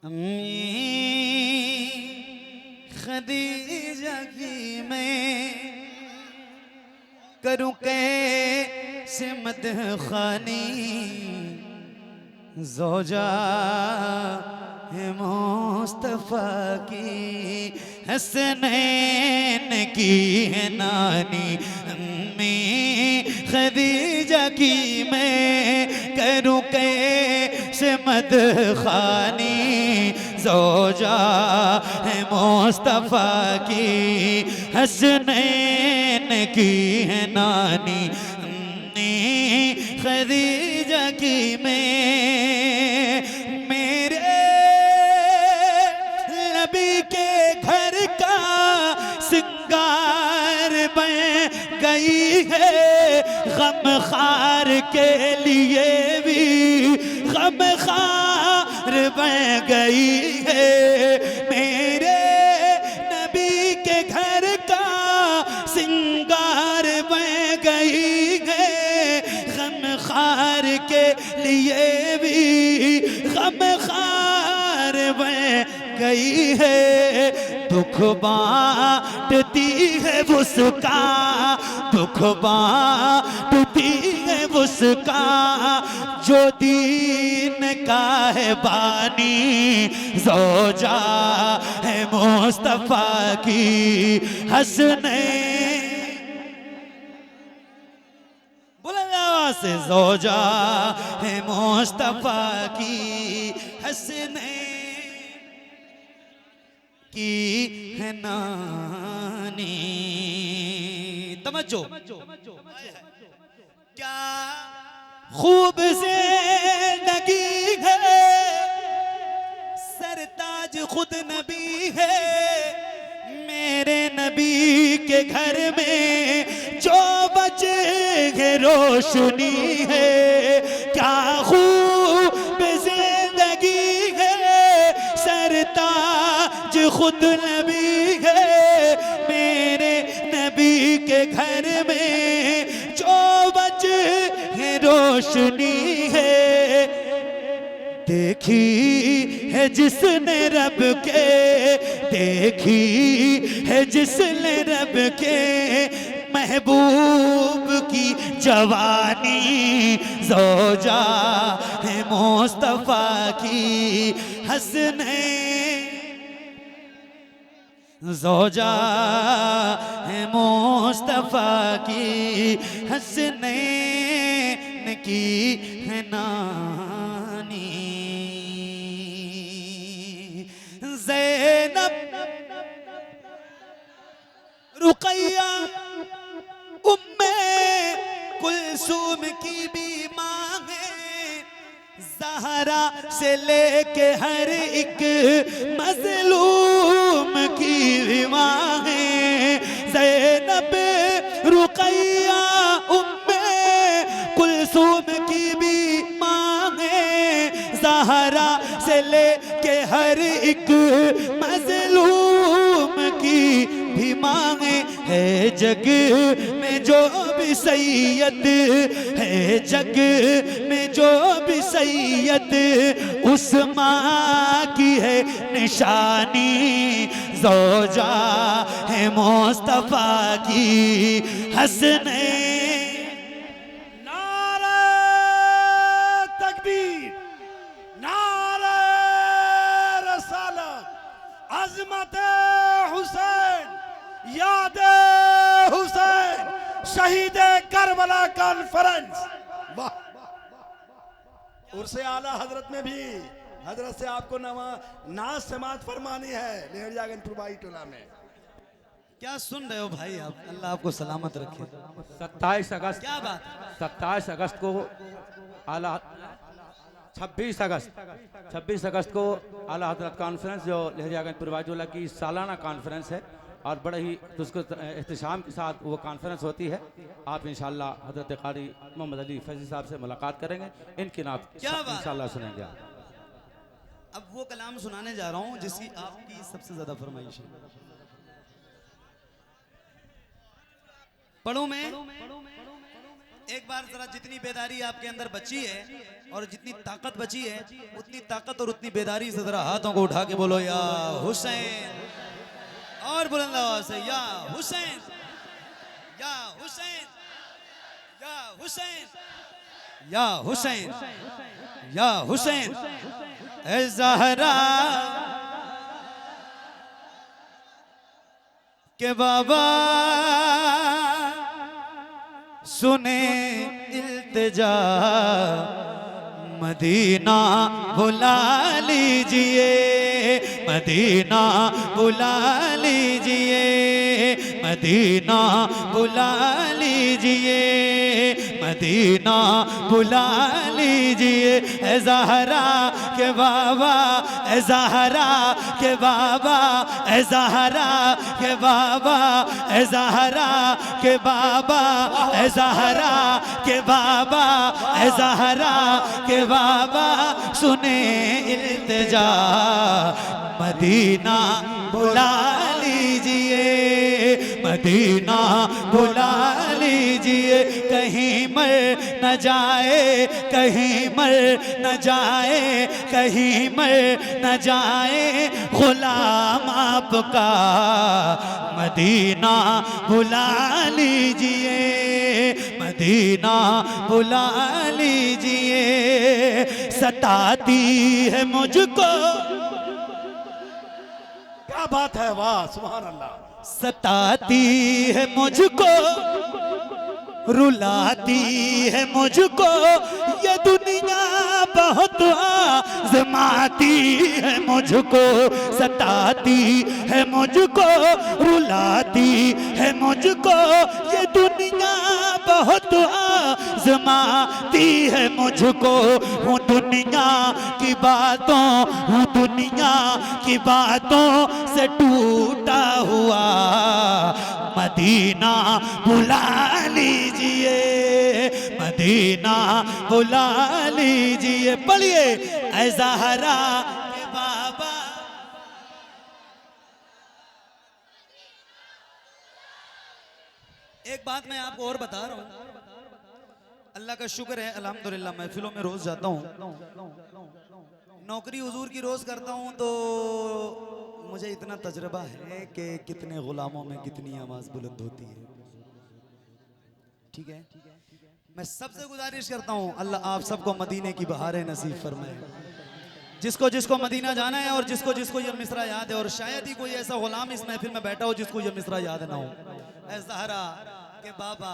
अम्मी खदीजा की मैं करूँ कैसे मदखानी, ज़ौजा है मुस्तफ़ा की हसनैन की है नानी। अम्मी खदीजा की मैं करूँ कैसे मदखानी, ज़ौजा है मुस्तफ़ा की हसनैन की है नानी। अम्मी खदीजा की मैं मेरे नबी के घर का सिंगार बन गई है, गम खार के लिए भी गम खार बन गई है। मेरे नबी के घर का सिंगार बन गई है, गम खार के लिए भी गम खार बन गई है। दुख बांटती है उसका, दुख बांटती है उसका जो दीन का है बानी, ज़ौजा है मुस्तफ़ा की हसनैन। बुलंद आवाज़ से ज़ौजा है मुस्तफ़ा की हसनैन की है नानी। तवज्जो, क्या खूब ज़िंदगी है, सरताज खुद नबी है। मेरे नबी के घर में जो बचे है रोशनी है, क्या खूब ज़िंदगी है, सरताज खुद नबी है। मेरे नबी के घर में जो बचे है रोशनी है। देखी है जिसने रब के, देखी है जिसने रब के महबूब की जवानी, ज़ौजा है मुस्तफ़ा की हसनैन, ज़ौजा है मुस्तफ़ा की हसनैन की है नानी। ज़ैनब, रुक़ैया, उम्मे कुलसूम की भी माँ है। ज़हरा से लेके हर एक मज़लूम की भी माँ है। ज़ैनब, रुक़ैया, उम्मे कुलसूम की भी माँ है। ज़हरा से लेके हर एक मज़लूम की भी मांगे। है जग में जो भी सैयद, है जग में जो भी सैयद, उस माँ की है निशानी, ज़ौजा है मुस्तफ़ा की हसनैन। नारे तकबीर, नारे रसालत, अजमत हुसैन, याद हुसैन, शहीद करबला कॉन्फ्रेंस। वाह, उर्से आला हजरत में भी हजरत से आपको नाज समाज फरमानी है लेहरियागंज बाई टोला में। क्या सुन रहे हो भाई आप? अल्लाह आपको सलामत रखे। 27 अगस्त, क्या बात? 27 अगस्त को आला 26 अगस्त को आला हजरत कॉन्फ्रेंस जो लहरियागंज पुरवाजोला की सालाना कॉन्फ्रेंस है और बड़े ही उसको एहतशाम के साथ वो कॉन्फ्रेंस होती है। आप इंशाल्लाह हजरत कारी मोहम्मद अली फैजी साहब से मुलाकात करेंगे, इनकी नात क्या बात? इंशाल्लाह सुनेंगे आप। अब वो कलाम सुनाने जा रहा हूँ जिसकी आपकी सबसे ज्यादा फरमाइश है। पढ़ूं मैं? एक बार जरा जितनी बेदारी आपके अंदर बची है और जितनी ताकत बची है उतनी ताकत और उतनी बेदारी से जरा हाथों को उठा के बोलो या हुसैन, और बुलंद आवाज से या हुसैन, या हुसैन, या हुसैन, या हुसैन, या हुसैन। ऐ ज़हरा के बाबा सुने इल्तिजा, मदीना बुला लीजिए, मदीना बुला लीजिए, मदीना बुला लीजिए, मदीना बुला लीजिए। ऐ ज़हरा के बाबा, ऐ ज़हरा के बाबा, ऐ ज़हरा के बाबा, ऐ ज़हरा के बाबा, ऐ ज़हरा के बाबा, ऐ ज़हरा के बाबा सुने इल्तिजा, मदीना बुला लीजिए, मदीना बुला लीजिए। कहीं मर न जाए, कहीं मर न जाए, कहीं मर न जाए गुलाम आपका, मदीना बुला लीजिए, मदीना बुला लीजिए। सताती है मुझको, क्या बात है, वाह सुभान अल्लाह। सताती है मुझको, रुलाती है मुझको ये दुनिया बहुत आज़माती है मुझको, सताती है मुझको, रुलाती है मुझको ये दुनिया बहुत आज़माती है मुझको। हूँ दुनिया की बातों, हूँ दुनिया की बातों से टूटा हुआ, मदीना बुला लीजिए, मदीना बुला लीजिए। पढ़िए ऐ ज़हरा के बाबा। एक बात मैं आपको और बता रहा हूँ, अल्लाह का शुक्र है अल्हम्दुलिल्लाह महफिलों में रोज जाता हूँ, नौकरी हुजूर की रोज करता हूँ, तो मुझे इतना तजर्बा है कि कितने गुलामों में कितनी आवाज बुलंद होती है। ठीक है, मैं सबसे गुजारिश करता हूँ अल्लाह आप सबको मदीने की बहारें नसीब फरमाए। जिसको जिसको मदीना जाना है और जिसको जिसको ये मिसरा याद है, और शायद ही कोई ऐसा गुलाम इस महफिल में बैठा हो जिसको ये मिसरा याद ना हो। ऐ ज़हरा के बाबा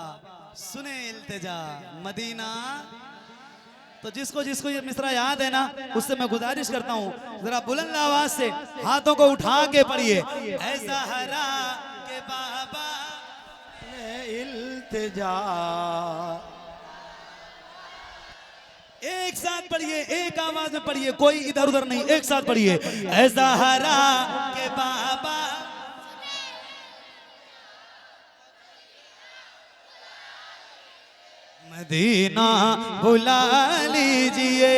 सुने इल्तिजा, मदीना। तो जिसको जिसको ये मिसरा याद है ना, उससे मैं गुजारिश करता हूँ जरा बुलंद आवाज से हाथों को उठा के पढ़िए ऐ ज़हरा के बाबा इल्तिजा। एक साथ पढ़िए, एक आवाज में पढ़िए, कोई इधर उधर नहीं, एक साथ पढ़िए ऐ ज़हरा के बाबा। मदीना बुला लीजिए,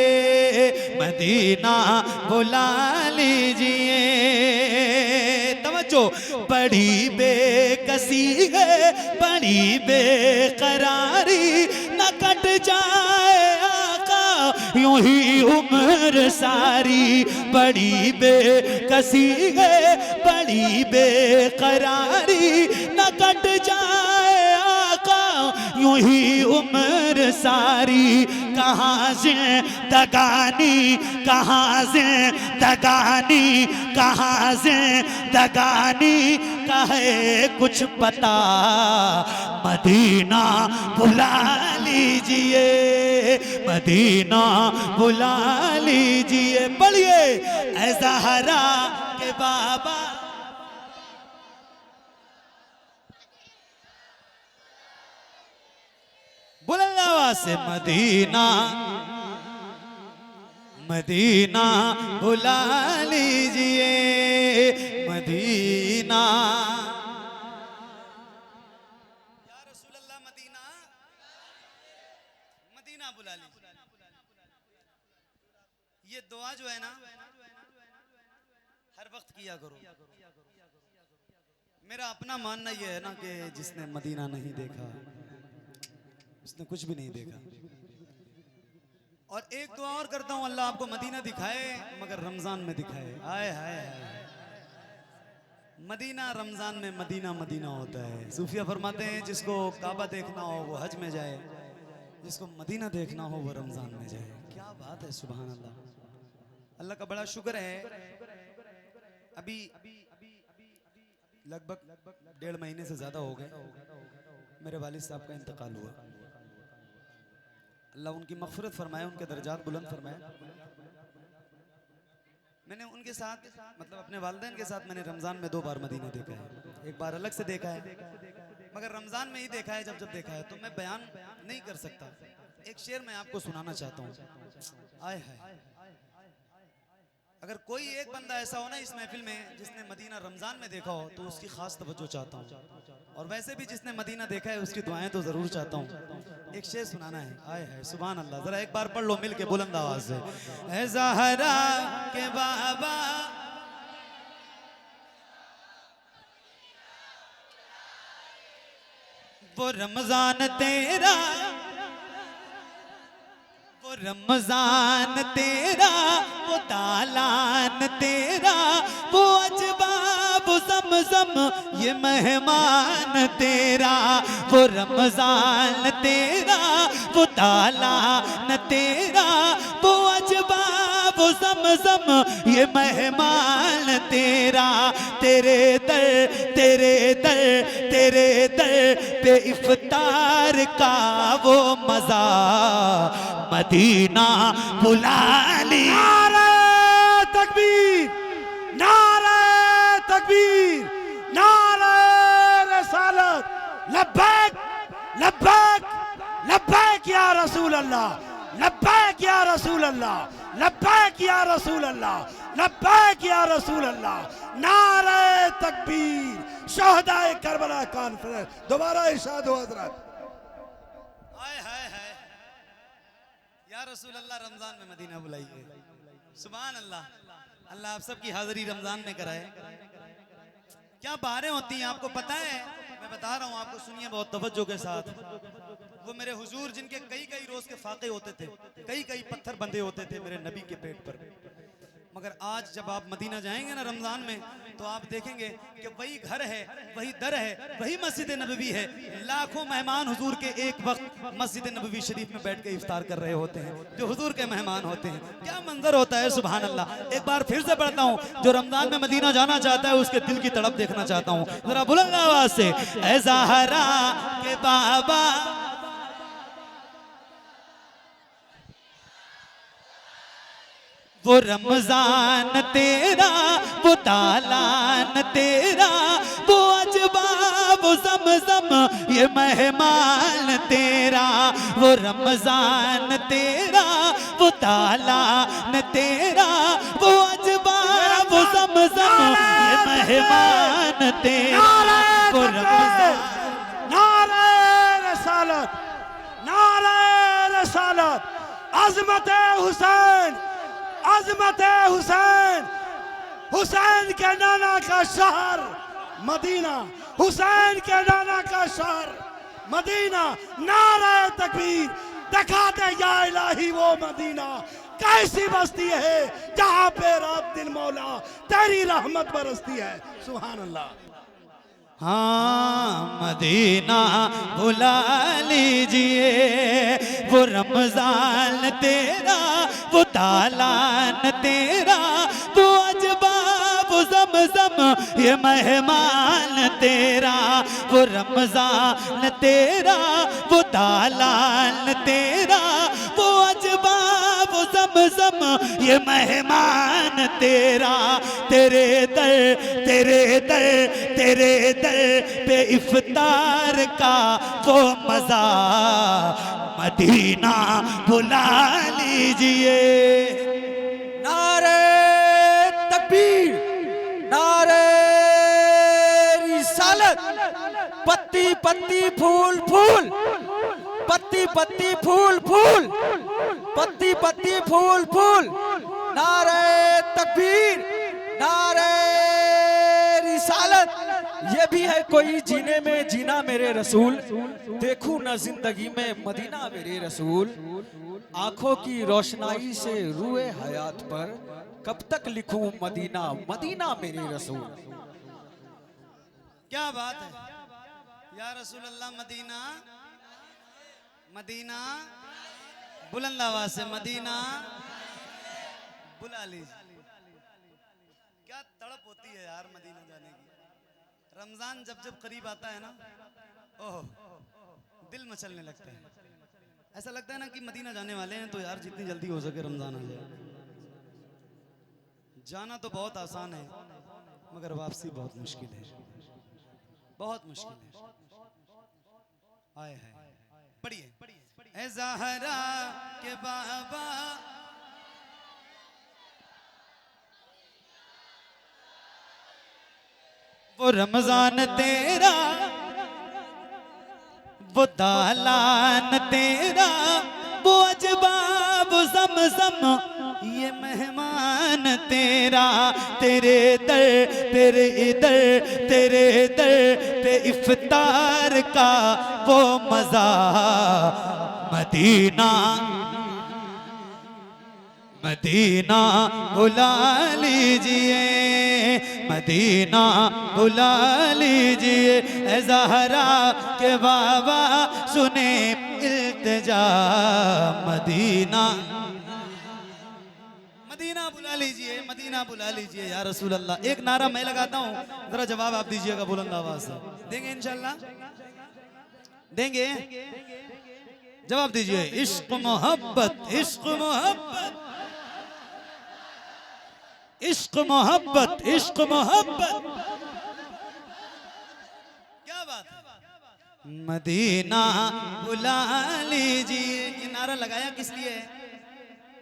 मदीना बुला लीजिए। तवज्जो, बड़ी बेकसी है, बड़ी बेकरारी, न कट जाए आका यूं ही उम्र सारी। बड़ी बेकसी है, बड़ी बेकरारी, न कट जाए आका यूं ही उम्र सारी, कहाँ जिंदगानी, कहाँ जिंदगानी, कहाँ जिंदगानी का है कुछ पता, मदीना बुला लीजिए, मदीना बुला लीजिए। पढ़िए ऐ ज़हरा के बाबा, बुलंद आवाज से मदीना, मदीना बुला लीजिए, मदीना। या रसूल अल्लाह मदीना, मदीना बुला लीजिए। ये दुआ जो है ना हर वक्त किया करो। मेरा अपना मानना ये है ना कि जिसने मदीना नहीं देखा उसने कुछ भी नहीं देखा। और एक दुआ और करता हूं, अल्लाह आपको मदीना दिखाए मगर रमजान में दिखाए। आए हाय मदीना रमजान में मदीना मदीना होता है। सूफिया फरमाते हैं जिसको काबा देखना हो वो हज में जाए, जिसको मदीना देखना हो वो रमजान में जाए। क्या बात है, सुभान अल्लाह। अल्लाह का बड़ा शुक्र है, अभी लगभग 1.5 महीने से ज्यादा हो गए मेरे वालिद साहब का इंतकाल हुआ। अल्लाह उनकी मग़फ़िरत फरमाए, उनके दर्जात बुलंद फरमाए। मैंने उनके साथ मतलब अपने वालिदैन के साथ मैंने रमज़ान में 2 बार मदीना देखा है। एक बार अलग से देखा है मगर रमज़ान में ही देखा है। जब देखा है तो मैं बयान नहीं कर सकता। एक शेर मैं आपको सुनाना चाहता हूँ। आए हाय, अगर कोई एक बंदा ऐसा हो ना इस महफिल में जिसने मदीना रमज़ान में देखा हो तो उसकी खास तवज्जो चाहता हूँ। और वैसे भी जिसने मदीना देखा है उसकी दुआएं तो ज़रूर चाहता हूँ। एक शेर सुनाना है। आए है सुभान अल्लाह, ज़रा एक बार पढ़ लो मिल के बुलंद आवाज़ से। ऐ ज़हरा के बाबा, वो रमज़ान तेरा, वो रमज़ान तेरा, वो दालान तेरा, वो अजबाब ज़मज़म ये मेहमान तेरा। वो रमज़ान तेरा, वो दालान तेरा, वो अजबाब ज़मज़म ये मेहमान तेरा। तेरे दर तेरे दर तेरे दर पे इफ्तार का वो मज़ा, मदीना बुला ली। नारे तकबीर, नारे तकबीर, नारे रसालत, लब्बैक लब्बैक लब्बैक या रसूल अल्लाह, लब्बैक या रसूल अल्लाह, लब्बैक या रसूल अल्लाह, लब्बैक या रसूल अल्लाह। नारे तकबीर, शहदाए करबला कॉन्फ्रेंस। दोबारा इरशाद हो हज़रत। हाय हाय हाय, या रसूल अल्लाह रमजान में मदीना बुलाइए। सुभान अल्लाह। अल्लाह आप सबकी हाजिरी रमजान में कराए। क्या बहारें होती हैं आपको पता है। मैं बता रहा हूँ आपको, सुनिए बहुत तवज्जो के साथ। वो मेरे हुजूर जिनके कई कई रोज के फाके होते थे, कई कई पत्थर बंधे होते थे मेरे नबी के पेट पर, मगर आज जब आप मदीना जाएंगे ना रमजान में तो आप देखेंगे कि वही घर है, वही दर है, वही मस्जिद नबवी है। लाखों मेहमान हुजूर के एक वक्त मस्जिद नबवी शरीफ में बैठ के इफ्तार कर रहे होते हैं, जो हुजूर के मेहमान होते हैं। क्या मंजर होता है, सुभान अल्लाह। एक बार फिर से पढ़ता हूँ, जो रमजान में मदीना जाना चाहता है उसके दिल की तड़प देखना चाहता हूँ। जरा बुलंद आवाज से, ऐ ज़हरा के बाबा, वो रमजान तेरा, वो दालान तेरा, वो अजबाब ज़मज़म ये मेहमान तेरा। वो रमजान तेरा, वो दालान तेरा, वो अजबाब ज़मज़म ये मेहमान तेरा। वो रमजान। नारे रसालत, नारे रसालत, अज़मत हुसैन, अज़मत हुसैन, हुसैन के नाना का शहर मदीना, हुसैन के नाना का शहर मदीना। नारे तकबीर, दिखा दे या इलाही वो मदीना, कैसी बस्ती है जहां पे रात दिन मौला तेरी रहमत बरसती है। सुभान अल्लाह। हाँ मदीना बुला लीजिए, वो रमजान तेरा, वो तालान तेरा, वो अजबा, वो ज़मज़म, ये मेहमान तेरा, वो रमजान तेरा, वो तालान तेरा, वो अजबा, वो ज़मज़म, ये मेहमान तेरा। तेरे दर, तेरे दर, तेरे दर पे इफ्तार का वो मज़ा, मदीना बुला लीजिए। नारे तकबीर, नारे रिसालत, पत्ती पत्ती फूल फूल, पत्ती पत्ती फूल फूल, पत्ती पत्ती फूल फूल, नारे तकबीर, नारे रिसालत। ये भी है कोई जीने में जीना मेरे रसूल, देखूं ना जिंदगी में मदीना मेरे रसूल, आंखों की रोशनाई से रूए हयात पर कब तक लिखूं मदीना, मदीना मेरे रसूल। क्या बात है या रसूल अल्लाह, मदीना, मदीना, बुलंद आवाज से मदीना बुला लीजिए। क्या तड़प होती है यार मदीना जाने की। रमजान जब जब करीब आता है ना, ओह दिल मचलने लगता है। ऐसा लगता है ना कि मदीना जाने वाले हैं तो यार जितनी जल्दी हो सके रमजान आ जाए। जाना तो बहुत आसान है मगर वापसी बहुत मुश्किल है, बहुत मुश्किल है। आए है पढ़िए, ए ज़हरा के बाबा, वो रमजान तेरा, वो दालान तेरा, वो अजबा, वो ज़मज़म, ये मेहमान तेरा। तेरे दर, तेरे इधर, तेरे दर पे इफ्तार का वो मज़ा, मदीना, मदीना बुला लीजिए, मदीना बुला लीजिए। ए ज़हरा के बाबा सुने इल्तिजा, मदीना, मदीना बुला लीजिए, मदीना बुला लीजिए या रसूल अल्लाह। एक नारा मैं लगाता हूँ, जरा जवाब आप दीजिएगा बुलंद आवाज से। देंगे इंशाल्लाह, देंगे, जवाब दीजिए। इश्क मोहब्बत, इश्क मोहब्बत, इश्क मोहब्बत, इश्क मोहब्बत। क्या बात है, मदीना बुला लीजिए। ये नारा लगाया किस लिए है?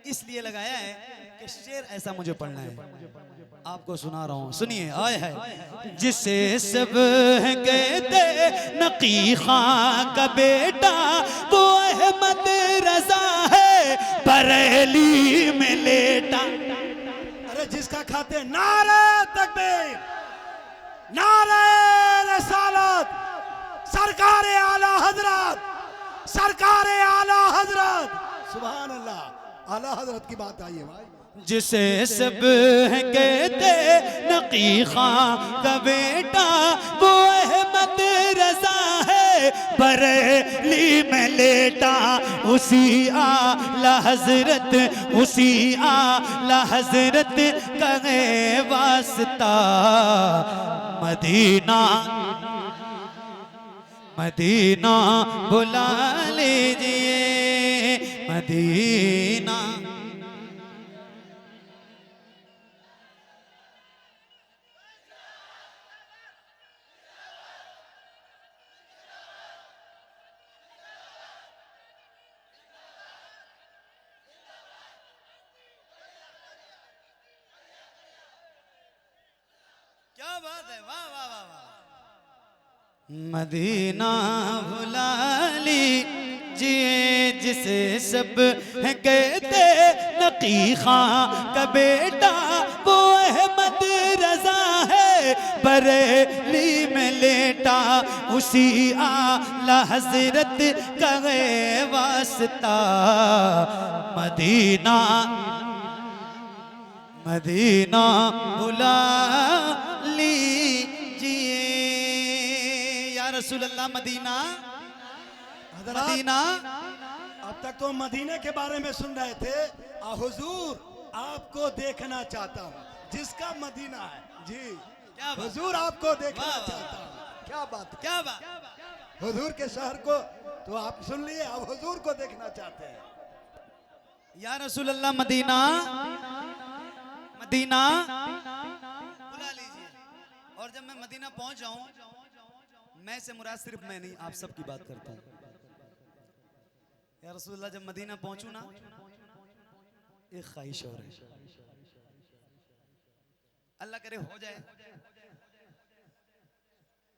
इसलिए लगाया है कि शेर ऐसा मुझे पढ़ना है, आपको सुना रहा हूं, सुनिए। आए है जिसे सब कहते नकी खां का बेटा, वो अहमद रजा है बरेली में लेटा। अरे जिसका खाते नारे तकबीर, नारे रसालत, सरकार आला हजरत, सरकार आला हजरत, सुभान अल्लाह। आला हजरत की बात आई है भाई। जिसे सब कहते नकी खां का बेटा, वो अहमद रजा है बरेली में लेटा। उसी आला हजरत, उसी आला हजरत का है वास्ता, मदीना, मदीना बुला लीजिए, मदीना। क्या बात है, वाह वाह वाह वाह। मदीना बुला लीजिए, जिसे सब कहते नकी खां का बेटा, वो अहमद रजा है बरेली में लेटा। उसी आला हजरत का है वास्ता, मदीना, मदीना बुला लीजिए। रसूल अल्लाह मदीना हज़रात, मदीना। अब तक तो मदीने के बारे में सुन रहे थे, हुजूर आपको देखना चाहता हूँ, जिसका मदीना है जी। क्या बात, हुजूर आपको देखना वाह, वाह, चाहता हूँ। क्या बात है। क्या बात। हुजूर के शहर को तो आप सुन लिए, अब हुजूर को देखना चाहते हैं। या रसूल अल्लाह मदीना मदीना बुला लीजिए। और जब मैं मदीना पहुंच जाऊं, मैं से मुराद सिर्फ मैं नहीं, आप सबकी बात करता हूं। या रसूल अल्लाह जब मदीना पहुंचू ना, एक ख्वाहिश और है, अल्लाह करे हो जाए।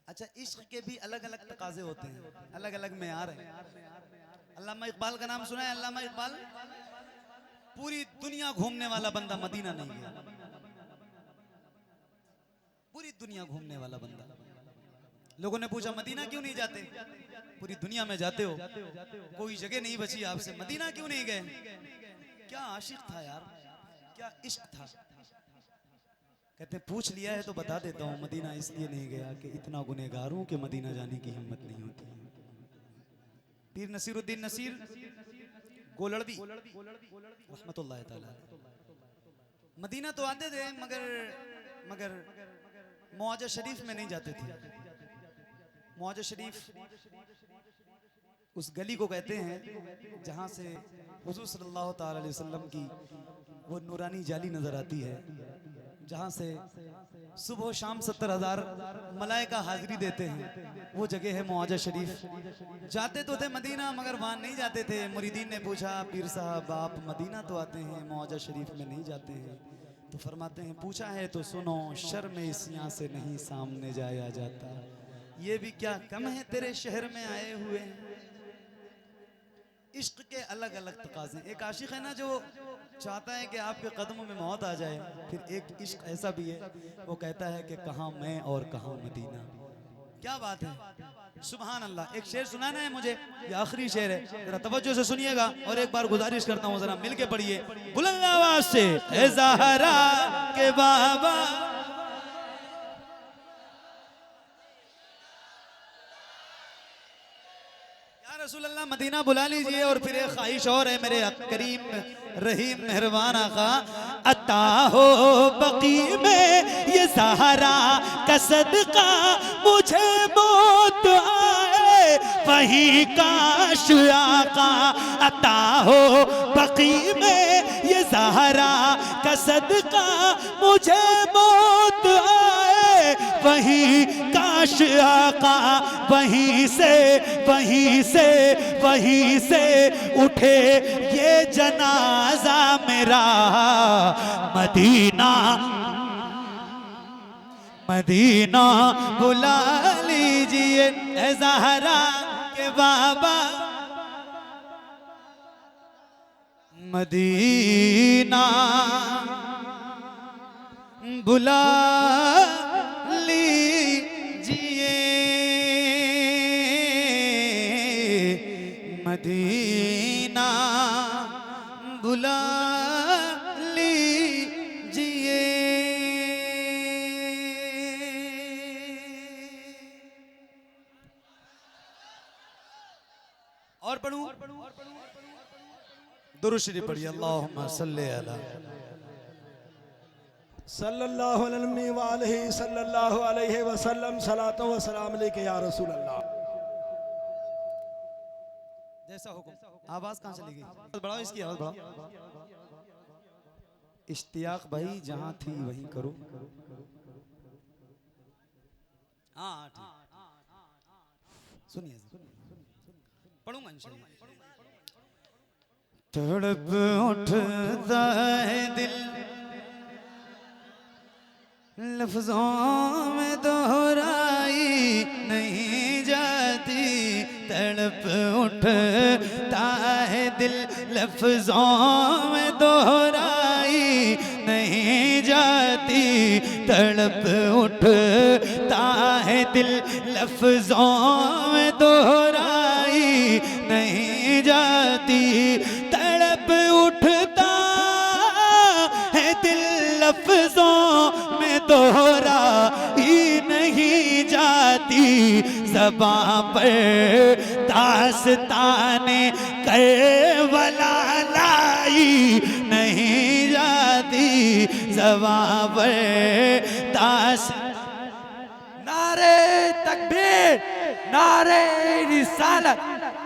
अच्छा, इश्क के भी अलग अलग तकाजे होते हैं, अलग अलग मेयार हैं। अल्लामा इकबाल का नाम सुना है? अल्लामा इकबाल पूरी दुनिया घूमने वाला बंदा मदीना नहीं गया। पूरी दुनिया घूमने वाला बंदा। लोगों ने पूछा मदीना क्यों नहीं जाते? पूरी दुनिया में जाते हो, कोई जगह नहीं बची आपसे, मदीना क्यों नहीं गए? क्या आशिक था यार, क्या इश्क था। कहते पूछ लिया है तो बता देता हूँ, मदीना इसलिए नहीं गया कि इतना गुनहगार हूं कि मदीना जाने की हिम्मत नहीं होती। पीर नसीरुद्दीन नसीर गोलड़वी रहमतुल्लाह ताला, मदीना तो आते थे मगर मुआजा शरीफ में नहीं जाते थे। मुआजा शरीफ उस गली को कहते हैं जहां से हुजूर सल्लल्लाहु ताला अलैहि वसल्लम की वो नूरानी जाली नजर आती है, जहां से सुबह शाम 70,000 मलाइका हाजिरी देते हैं। वो जगह है मुआजा शरीफ। जाते तो थे मदीना मगर वहां नहीं जाते थे। मुरीदीन ने पूछा, पीर साहब आप मदीना तो आते हैं, मुआजा शरीफ में नहीं जाते हैं? तो फरमाते हैं पूछा है तो सुनो, शर्म इस यहाँ से नहीं सामने जाया जाता। ये भी क्या कम है तेरे शहर में आए हुए। इश्क के अलग अलग तकाज़े। एक आशिक है ना जो चाहता है कि आपके कदमों में मौत आ जाए, फिर एक इश्क ऐसा भी है वो कहता है कि कहाँ मैं और कहाँ मदीना। क्या बात है, सुभान अल्लाह। एक शेर सुनाना है मुझे, ये आखिरी शेर है, जरा तवज्जो से सुनिएगा और एक बार गुजारिश करता हूँ जरा मिलके पढ़िए बुलंद आवाज से। ए ज़हरा के बाबा रसूल अल्लाह मदीना बुला लीजिए। और फिर एक ख्वाहिश और है मेरे करीम रहीम मेहरबान आका, अता हो बकी में ये सहारा का सदका, मुझे मौत आए वहीं काश आका। अता हो बकी में ये सहारा का सदका, मुझे मौत आए वहीं काश आका। वहीं से उठे ये जनाजा मेरा, मदीना बुला लीजिए। ए ज़हरा के बाबा मदीना बुला लीजिए, मदीना बुला लीजिए। और पढ़ूं, दुरूद शरीफ पढ़िए, अल्लाहुम्मा सल्ली अला सल्लल्लाहु अलैहि वसल्लम, सलातो व सलाम अलैका या रसूल अल्लाह। जैसा हुक्म। आवाज कहाँ चली गई? बढ़ाओ इसकी आवाज बढ़ाओ। इश्तियाक भाई जहां थी वहीं करो। हाँ ठीक, सुनिए पढ़ूंगा इंशाल्लाह। तड़प उठता है दिल, लफ्जों में दोहराई नहीं जाती। तड़प उठता है दिल, लफ्जों में दोहराई नहीं जाती। तड़प उठता है दिल, लफ्जों में दोहराई नहीं जाती। तड़प उठता है दिल, लफ्जों में दोहराई नहीं जाती। जाती ज़बां पर दास्ताने करबला लाई नहीं जाती ज़बां पर नारे तकबीर, नारे रिसालत,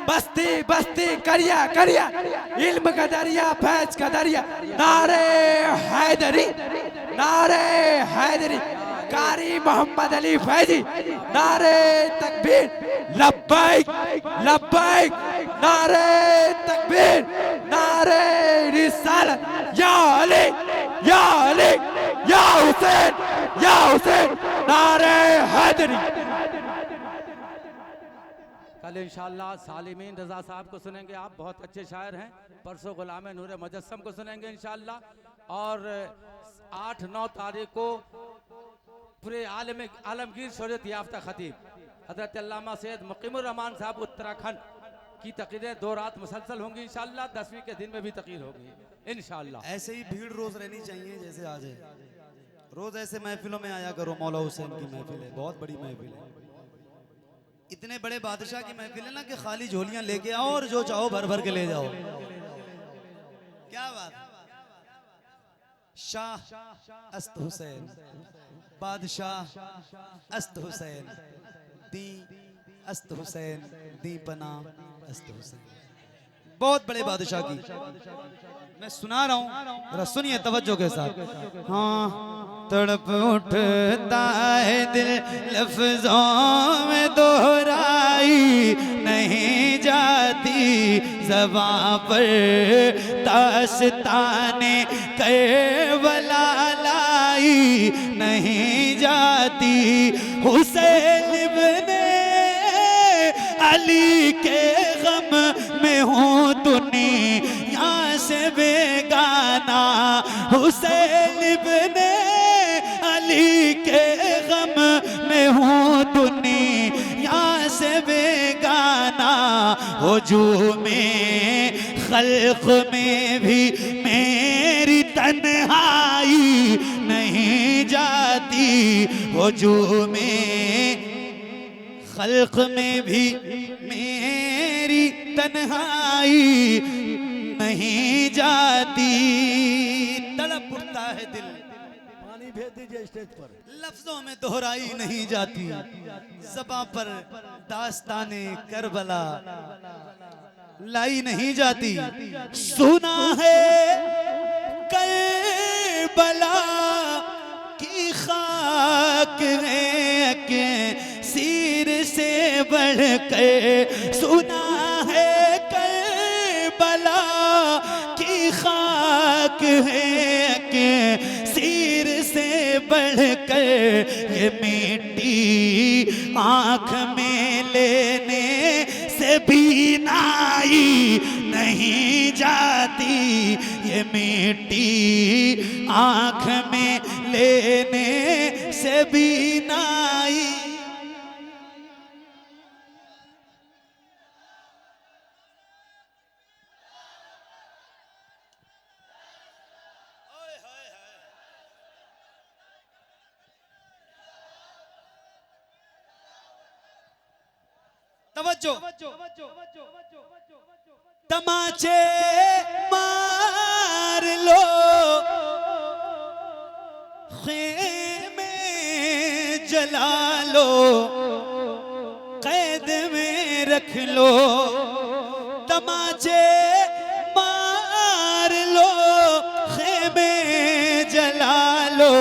बस्ती बस्ती करिया करिया, इल्म का दरिया फैज का दरिया, नारे हैदरी, नारे हैदरी, कारी मोहम्मद अली फैजी, नारे तकबीर, लब्बैक लब्बैक, नारे तकबीर, नारे रिसालत, या अली या अली या हुसैन या हुसैन, नारे हैदरी। कल इंशाअल्लाह सालिमीन रजा साहब को सुनेंगे, आप बहुत अच्छे शायर हैं। परसों गुलाम नूर मुजस्सम को सुनेंगे इंशाअल्लाह। और 8-9 तारीख को पूरे आलमगीर शोहरत याफ्ता खतीब हजरत अल्लामा सैयद मुकीमुर रहमान साहब उत्तराखंड की तकरीरें 2 रात मुसलसल होंगी इंशाअल्लाह। 10वीं के दिन में भी तकरीर होगी इंशाअल्लाह। ऐसे ही भीड़ रोज रहनी चाहिए जैसे आज है। रोज ऐसे महफिलों में आया करो। मौला हुसैन की महफिल है, बहुत बड़ी महफिल है। इतने बड़े बादशाह की महफिल है ना कि खाली झोलियां लेके आओ और जो चाहो भर भर के ले जाओ। क्या बात। शाह अस्त हुसैन, बादशाह अस्त हुसैन, दी अस्त हुसैन, दी पना अस्त हुसैन। बहुत बड़े बादशाह की मैं सुना रहा हूं, जरा सुनिए तवज्जो के साथ। हाँ, तड़प उठता है दिल लफ्जों में दोहराई नहीं जाती ज़बां पर दास्ताने करबला लाई नहीं जाती हुसैन इब्ने अली के गम में हूँ दुनिया से बेगाना। हुसैन इब्ने अली के गम में हूँ दुनिया से बेगाना। हुजूम-ए खल्क में भी मेरी तन्हाई नहीं जाती। हुजूम-ए खल्क में भी मेरी तन्हाई नहीं जाती। तड़प उठता है दिल, पानी भेज दीजिए स्टेज पर। लफ्जों में दोहराई नहीं जाती ज़बां पर दास्ताने करबला लाई नहीं जाती। सुना है करबला की खाक है के सिर से बढ़कर। सुना है करबला की खाक है के सिर से बढ़कर। ये मिट्टी आँख में लेने से भी नाई नहीं जाती। ये मिट्टी आँख में लेने से भी नाई। तवज्जो, तमाचे मार लो, खेमे जला लो, कैद में रख लो। तमाचे मार लो, खेमे जला लो,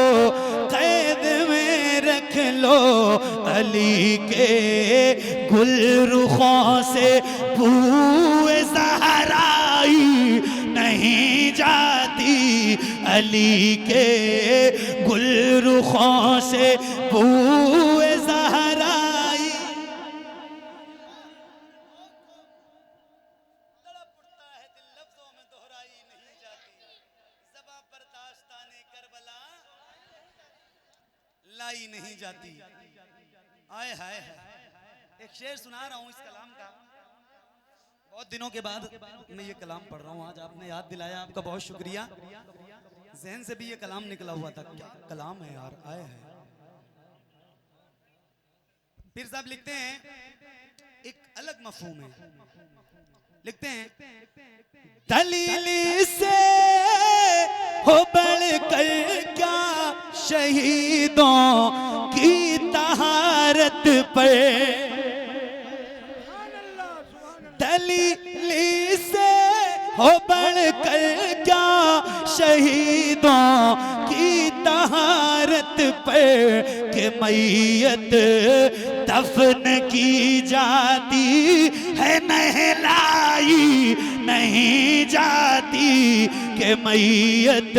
कैद में रख लो। अली के गुल रुखों से बूए ज़हराई नहीं जाती। अली के गुल रुखों से बूए ज़हराई। तड़प उठता है दिल लफ्जों में दोहराई नहीं जाती। ज़बां पर दास्ताने करबला लाई नहीं जाती। आए हाय, एक शेर सुना रहा हूँ इस कलाम का। बहुत दिनों के बाद मैं ये कलाम पढ़ रहा हूँ। आज आपने याद दिलाया, आपका बहुत शुक्रिया। जहन से भी ये कलाम निकला हुआ था। क्या कलाम है यार, आए है। पीर साहब लिखते हैं एक अलग मफहूम है, लिखते हैं दलील से हो बढ़कर क्या शहीदों की तहारत पर, दलील से हो बढ़कर क्या शहीदों की तहारत पर के मैयत दफन की जाती है नहलाई नहीं जाती, के मैयत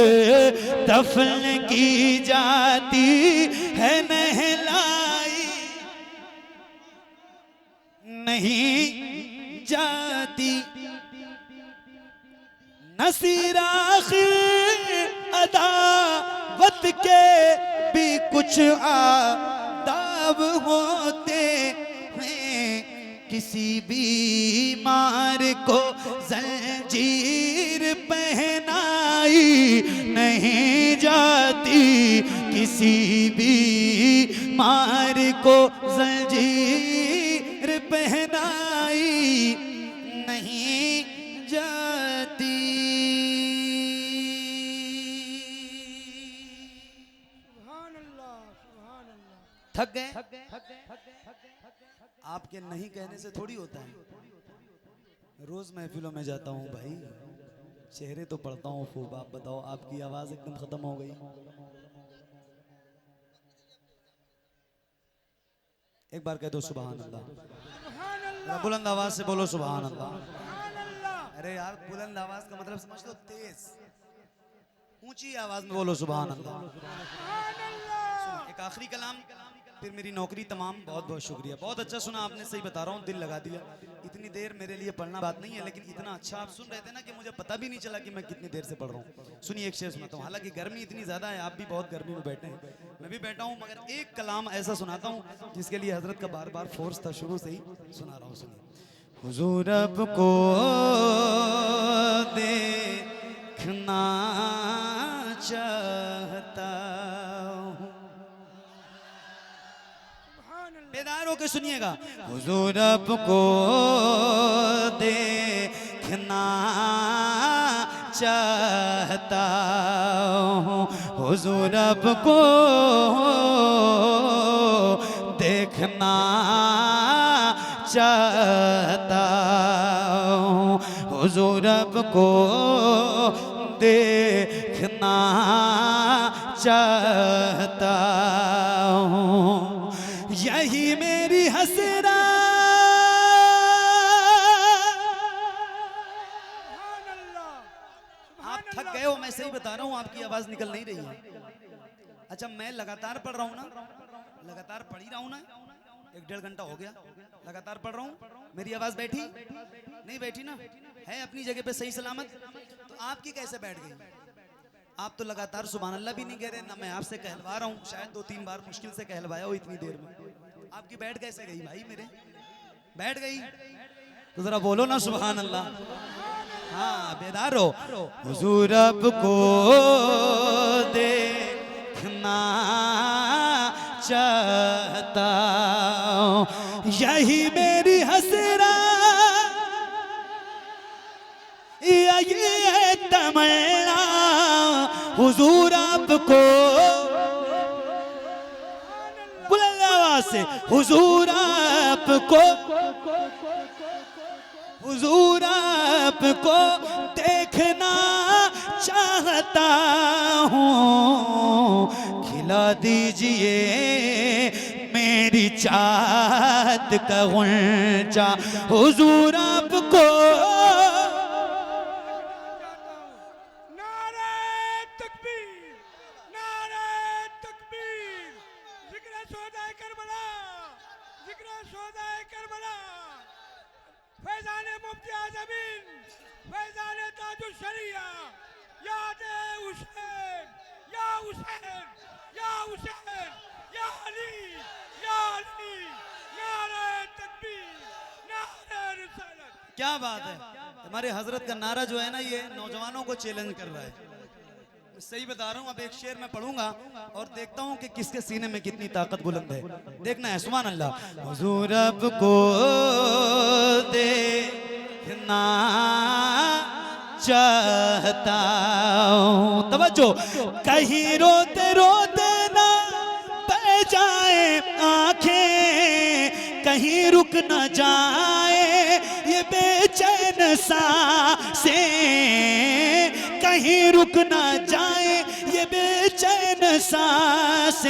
दफन की जाती है नहलाई नहीं जाती। नसीर आखिर अदावत के भी कुछ आदाब होते हैं, किसी बीमार को जंजीर पहनाई नहीं जाती, किसी बीमार को जंजीर पहनाई नहीं जाती। थक गए? आपके नहीं कहने से थोड़ी होता है। रोज महफिलों में जाता हूँ भाई, चेहरे तो पढ़ता हूँ खूब। आप बताओ, आपकी आवाज एकदम खत्म हो गई। एक बार कह दो सुभान अल्लाह। बुलंद आवाज से बोलो सुभान अल्लाह। अरे यार, बुलंद आवाज का मतलब समझ लो तेज, ऊंची आवाज में बोलो सुभान अल्लाह। एक आखिरी कलाम, फिर मेरी नौकरी तमाम। बहुत बहुत शुक्रिया, बहुत अच्छा सुना आपने, सही बता रहा हूँ, दिल लगा दिया। इतनी देर मेरे लिए पढ़ना बात नहीं है, लेकिन इतना अच्छा आप सुन रहे थे ना कि मुझे पता भी नहीं चला कि मैं कितनी देर से पढ़ रहा हूँ। सुनिए, एक शेर सुनाता हूँ। हालांकि गर्मी इतनी ज़्यादा है, आप भी बहुत गर्मी में बैठे हैं, मैं भी बैठा हूँ, मगर एक कलाम ऐसा सुनाता हूँ जिसके लिए हजरत का बार बार फोर्स था, शुरू से ही सुना रहा हूँ। सुनिए। हुजूर अब को देखना चाहता हूँ, बेदार होकर सुनिएगा। हुजूर अब को देखना चाहता हूँ, हुजूर अब को देखना चाहता हूँ, हुजूर अब को देखना चाहता हूँ, यही मेरी हसरा आप थक गए हो, मैं सही बता रहा हूँ, आपकी आवाज निकल नहीं रही है। अच्छा, मैं लगातार पढ़ रहा हूँ ना, लगातार पढ़ ही रहा हूँ ना, 1-1.5 घंटा हो गया लगातार पढ़ रहा हूँ। मेरी आवाज बैठी नहीं? बैठी ना, है अपनी जगह पे सही सलामत। तो आपकी कैसे बैठ गई? आप तो लगातार सुभान अल्लाह भी नहीं कह रहे ना, मैं आपसे कहलवा रहा हूँ, शायद 2-3 बार मुश्किल से कहलवाया हो इतनी देर में। आपकी बैठ कैसे गई भाई? मेरे बैठ गई तो जरा बोलो ना सुभान अल्लाह। हाँ, बेदार हो। हुजूर अब को देखना चाहता हूँ, यही मेरी हसरा, ये तमन्ना, हुजूर आपको बुलंद आवाज से, हुजूर आपको, हुजूर आपको देखना चाहता हूँ, खिला दीजिए मेरी चाहत का गुंजा, हुजूर आपको। फैज़ाने मुफ्ती आज़मीन, फैज़ाने ताजुल शरिया, यादे हुसैन, या हुसैन, या हुसैन, या अली, या अली, नारे तकबीर, नारे रिसालत। क्या बात है, हमारे हजरत का नारा जो है ना, ये नौजवानों को चैलेंज कर रहा है। सही बता रहा हूँ। अब एक शेर मैं पढ़ूंगा और देखता हूँ कि किसके सीने में कितनी ताकत बुलंद है। देखना है, सुभान अल्लाह। हुजूर अब को देखना चाहता हूँ, तवज्जो, कहीं रोते रोते ना बह जाए आंखें, कहीं रुक न जाए ये बेचैन सांसें, कहीं रुक न जाए ये बेचैन सांसें।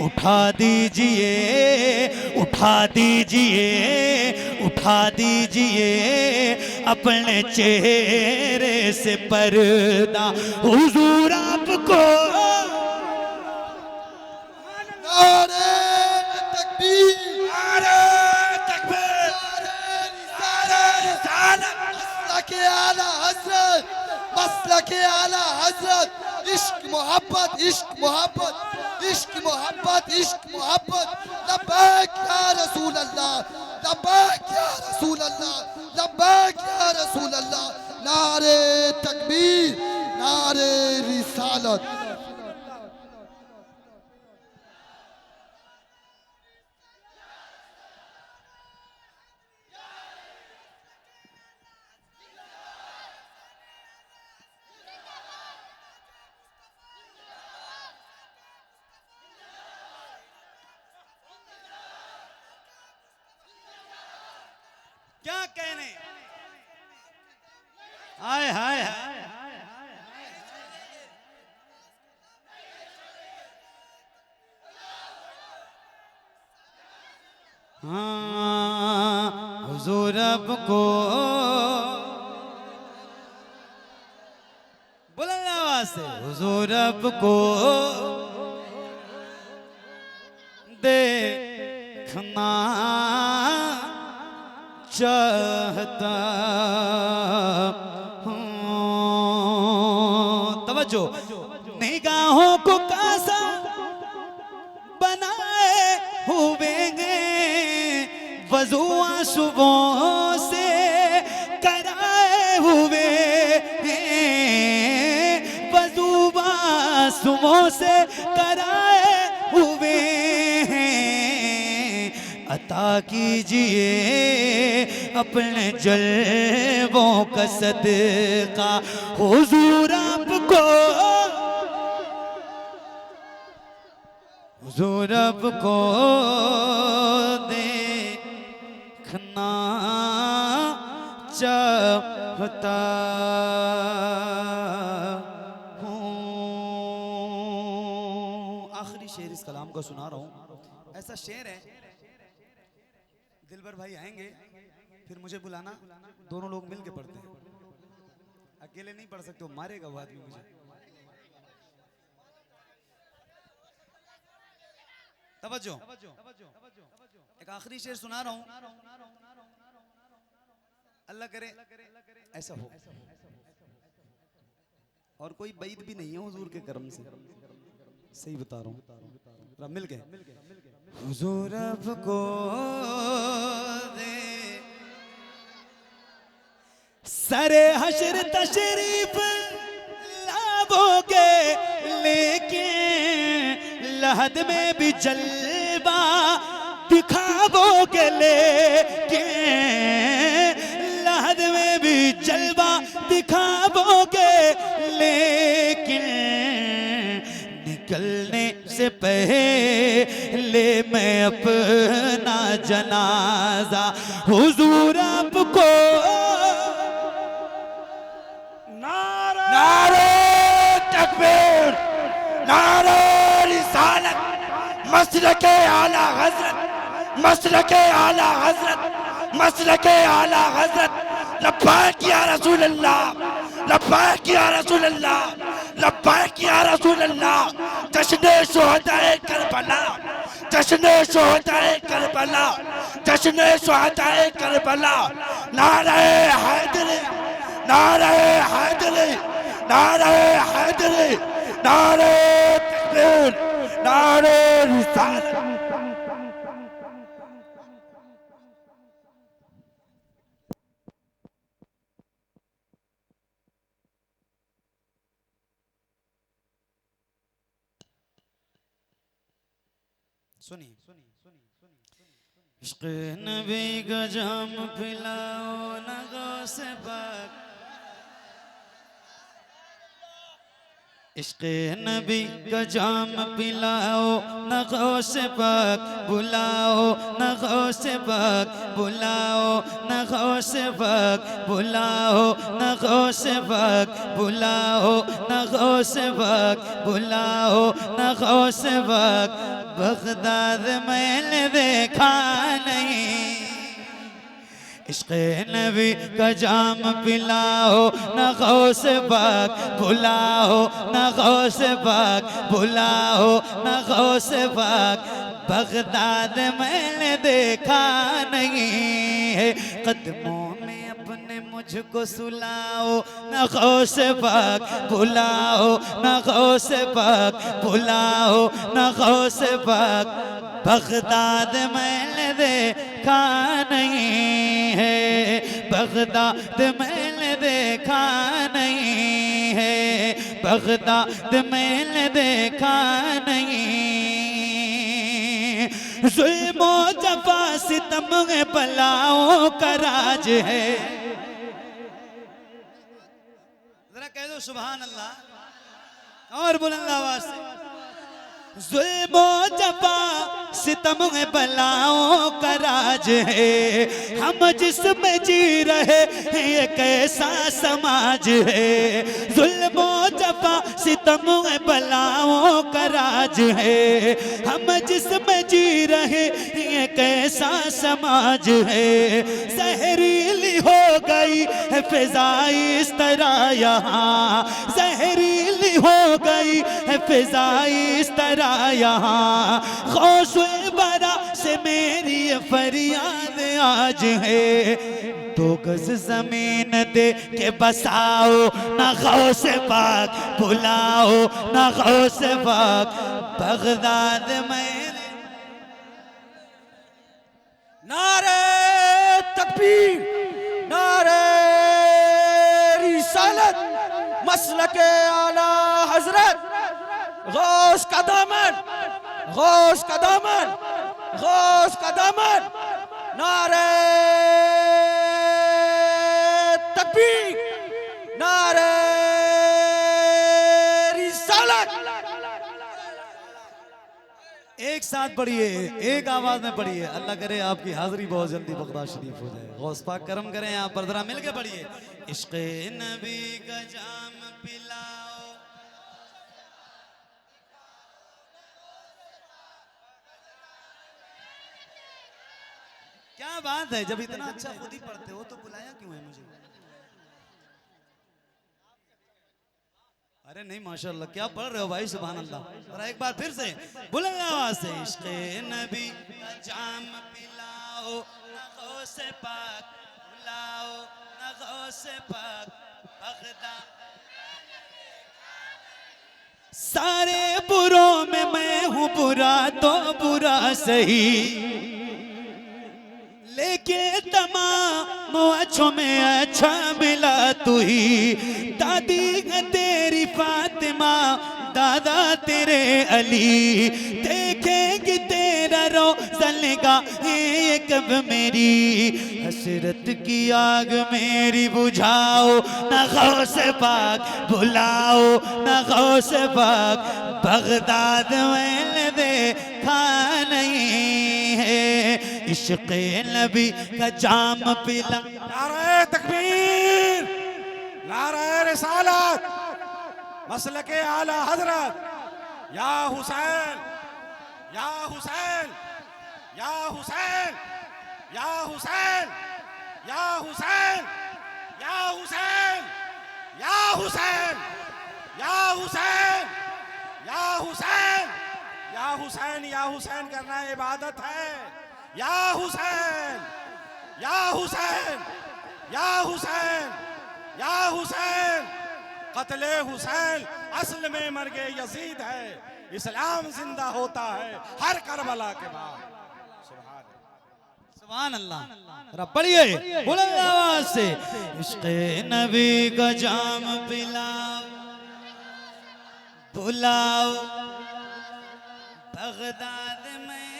उठा दीजिए, उठा दीजिए, उठा दीजिए अपने चेहरे से पर्दा, हुजूर आपको। नारे तकबीर, मसलके आला हजरत, मसलके आला हजरत, इश्क मोहब्बत, इश्क मोहब्बत, इश्क मोहब्बत, इश्क मोहब्बत। लब्बैक या रसूल अल्लाह, लब्बैक या रसूल अल्लाह, लब्बैक या रसूल अल्लाह। नारे तकबीर, नारे रिसालत। क्या कहने, हाय हाय हाय। हाँ हुजूर आपको, बुलंद आवाज से, हुजूर आपको देखना चाहता हूँ, तवज्जो, निगाहों को कासा बनाए हुए हैं, वज़ू आंसुओं से कराए हुए हैं, वज़ू आंसुओं से कराए हुए हैं। अता कीजिए अपने जलवों का सदका, हुजूर आपको, हुजूर आपको देखना चाहता हूँ। आखिरी शेर इस कलाम का सुना रहा हूँ। ऐसा शेर है, दिलबर भाई आएंगे फिर मुझे बुलाना, दोनों लोग मिल के पढ़ते हैं, अकेले नहीं पढ़ सकते, वो मारेगा वो आदमी मुझे। तवज्जो, एक आखिरी शेर सुना रहा हूं, अल्लाह करे ऐसा हो, और कोई बैद भी नहीं है हुजूर के करम से, सही बता रहा हूं। मिल गए, हुजूर आपको दे सरे हशर तशरीफ लाओगे, लेकिन लहद में भी जलवा दिखाओगे, लेकिन लहद में भी जलवा दिखाओगे, लेकिन निकलने से पहले मैं अपना जनाजा हुजूर आपको। नारे तकबीर, नारे रिसालत, मसलके आला हजरत, मसलके आला हजरत, मसलके आला हजरत। लब्बैक या रसूल अल्लाह, लब्बैक या रसूल अल्लाह, लब्बैक या रसूल अल्लाह। जश्न शुहदाए करबला, जश्न शुहदाए करबला, जश्न शुहदाए करबला। नारे हैदरी, नारे हैदरी, नारे हैदरी, नारे तकबीर, नारे रिसालत। सुनिए। इश्क़ नबी का जाम पिलाओ न गौस पाक, इश्क़ नबी का जाम पिलाओ न गौस पाक, बुलाओ न गौस पाक, बुलाओ न गौस पाक, बुलाओ न गौस पाक, बुलाओ न गौस पाक, बुलाओ न गौस पाक। बगदाद मैंने देखा नहीं, इश्क़ नबी का जाम पिलाओ न गौस पाक, बुलाओ न गौस पाक, बुलाओ न गौस पाक। बगदाद मैंने देखा नहीं है, कदमों में अपने मुझको सुलाओ न गौस पाक, बुलाओ न गौस पाक, बुलाओ न गौस पाक। बगदाद मैंने देखा नहीं है, बगदाद मैंने देखा नहीं है, बगदाद मैंने देखा नहीं। ज़ुल्म और जफ़ा सितम बलाओं का राज है। जरा कह दो सुभान अल्लाह और बुलंद आवाज से। ज़ुल्म और जफ़ा सितम बलाओं का राज है, हम जिसमें जी रहे हैं ये कैसा समाज है। ज़ुल्म और जफ़ा सितम बलाओं का राज है, हम जिसमें जी रहे हैं ये कैसा समाज है। जहरीली हो गई है फ़िज़ाई इस तरह यहाँ, जहरीली हो गई है फ़िज़ाई इस तरह यहाँ। गौसुल बरा से मेरी ये फरियाद आज है, 2 गज जमीन दे के बसाओ न गौस पाक, बुलाओ न गौस पाक। बगदाद में नारे तकबीर, नारे रिसालत, मसलके आला हजरत, गौस का दामन, गौस का दामन, गौस का दामन। नारे तकबीर, नारे रिसालत। एक साथ पढ़िए, एक आवाज में पढ़िए। अल्लाह करे आपकी हाजिरी बहुत जल्दी बगदाद शरीफ हो जाए। गौस पाक करम करें आप पर, जरा मिलके पढ़िए। इश्क़ नबी का जाम पिलाओ, क्या बात है, जब इतना अच्छा खुद ही पढ़ते हो तो बुलाया क्यों है मुझे? अरे नहीं माशाल्लाह, क्या पढ़ रहे हो भाई, सुभान अल्लाह। और एक बार फिर से बुलंद आवाज से। इश्क़ नबी का जाम पिलाओ न गौस पाक, बुलाओ न गौस पाक। बगदाद सारे बुरों में मैं हूँ बुरा तो बुरा सही, लेकिन तमाम अच्छों में अच्छा मिला तू ही। दादी है तेरी फातिमा, दादा तेरे अली, देखेंगे तेरा रोज़न का ये कब मेरी। हसरत की आग मेरी बुझाओ न गौस पाक, बुलाओ न गौस पाक। बगदाद मैंने देखा नहीं है, इश्क़ नबी का जाम पिला। नारे तकबीर, नारे रिसालत, मसलके आला हजरत। या हुसैन, या हुसैन, या हुसैन, या हुसैन, या हुसैन, या हुसैन, या हुसैन, या हुसैन, या हुसैन, या हुसैन, या हुसैन करना इबादत है। या हुसैन, या हुसैन, या हुसैन, या हुसैन। कत्ले हुसैन असल में मर्गे यजीद है, इस्लाम जिंदा होता है हर करबला के बाद। सुभान अल्लाह। जरा पढ़िए बुलंद आवाज से। इश्क़ नबी का जाम पिलाओ, बुलाओ बगदाद में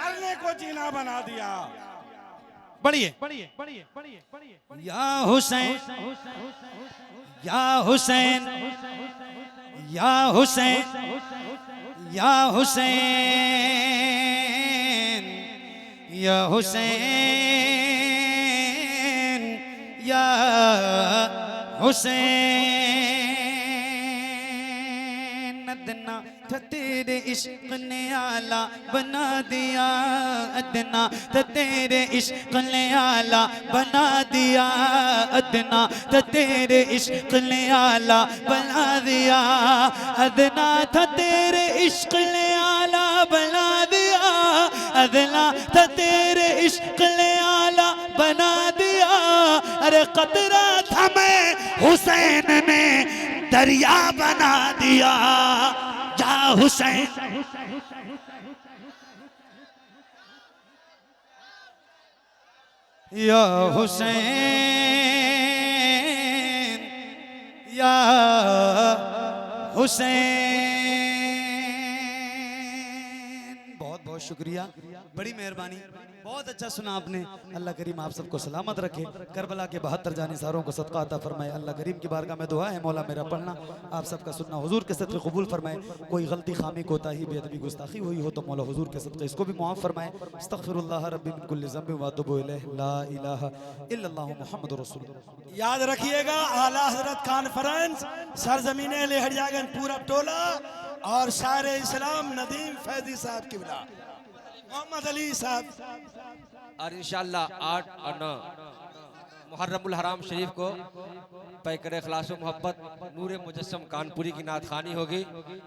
मरने को जीना बना दिया। बढ़िए या हुसैन या हुसैन या हुसैन या हुसैन या हुसैन या हुसैन अदना था तेरे इश्क ने आला बना दिया, अदना था तेरे इश्क ने आला बना दिया, अदना था तेरे इश्क ने आला बना दिया, अदना था तेरे इश्क ने आला बना दिया, अदना था तेरे इश्क ने आला बना दिया। अरे कतरा था मैं हुसैन ने दरिया बना दिया। या हुसैन या हुसैन या हुसैन। बहुत बहुत शुक्रिया, बड़ी मेहरबानी, बहुत अच्छा सुना आपने। अल्लाह करीम आप सबको सलामत रखे, करबला के 72 जानिसारों को सदका अता फरमाए। अल्लाह करीम की बारगाह में दुआ है मौला मेरा पढ़ना आप सबका सुनना हुजूर के सदक़े कबूल फरमाए। कोई गलती खामी कोताही बेअदबी गुस्ताखी हुई हो तो मौला हुजूर के सदक़े इसको भी मुआफ़ फरमाए। अस्तग़फिरुल्लाह रब्बी मिन कुल्लि ज़ंबिन व अतूबु इलैह, ला इलाहा इल्लल्लाह मुहम्मदुर रसूलुल्लाह। याद रखिएगा आला हजरत कॉन्फ्रेंस सरजमीन लेहड़ियागंज पूरा टोला और शायर इस्लाम नदीम फैजी साहब की बिला मोहम्मद अली साहब। और इंशाअल्लाह 8 और 9 मुहर्रमुल हराम शरीफ को पैकर इखलास मोहब्बत नूर मुजस्सम कानपुरी की नात खानी होगी।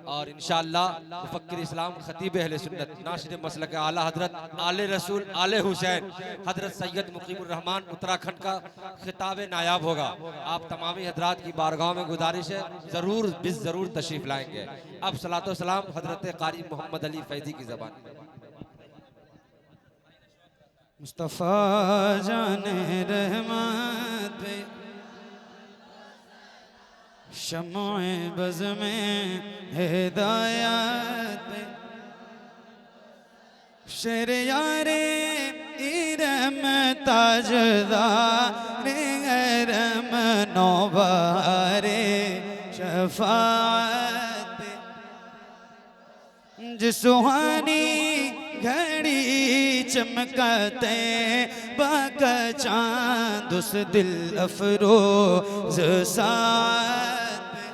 और इंशाअल्लाह मुफक्किर इस्लाम खतीब अहले सुन्नत नासिर मसलक आला हजरत आले रसूल आले हुसैन हजरत सैयद मुकीमुर रहमान उत्तराखंड का खिताब नायाब होगा। आप तमामी हजरात की बारगाह में गुजारिश है ज़रूर ज़रूर तशरीफ़ लाएंगे। अब सलातो सलाम हजरत कारी मोहम्मद अली फैज़ी की ज़बान में। मुस्तफ़ा जाने रहमत पे शम्ए बज़ में हिदायत पे शेर यारे इरम ताजदार इरम नौबारे शफाअत पे जिस सुहानी घड़ी चमकते बाक चांद उस दिल अफरोज साथ पे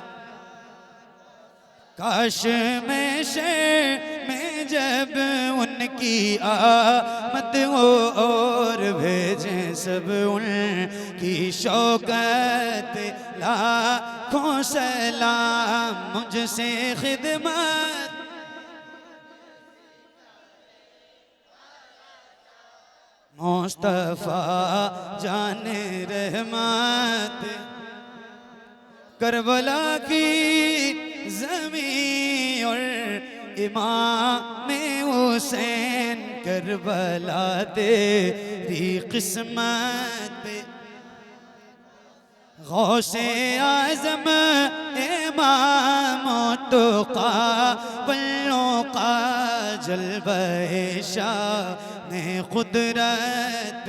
काश में शहर में जब उनकी आमद हो और भेजे सब उनकी शौकत लाखों सलाम मुझसे खिदमत मुस्तफ़ा जाने रहमत करबला की ज़मीं और इमाम हुसैन करबला तेरी किस्मत पे गौसे आज़म इमाम तुक़ा बल्लों का जलवे शान कुदरत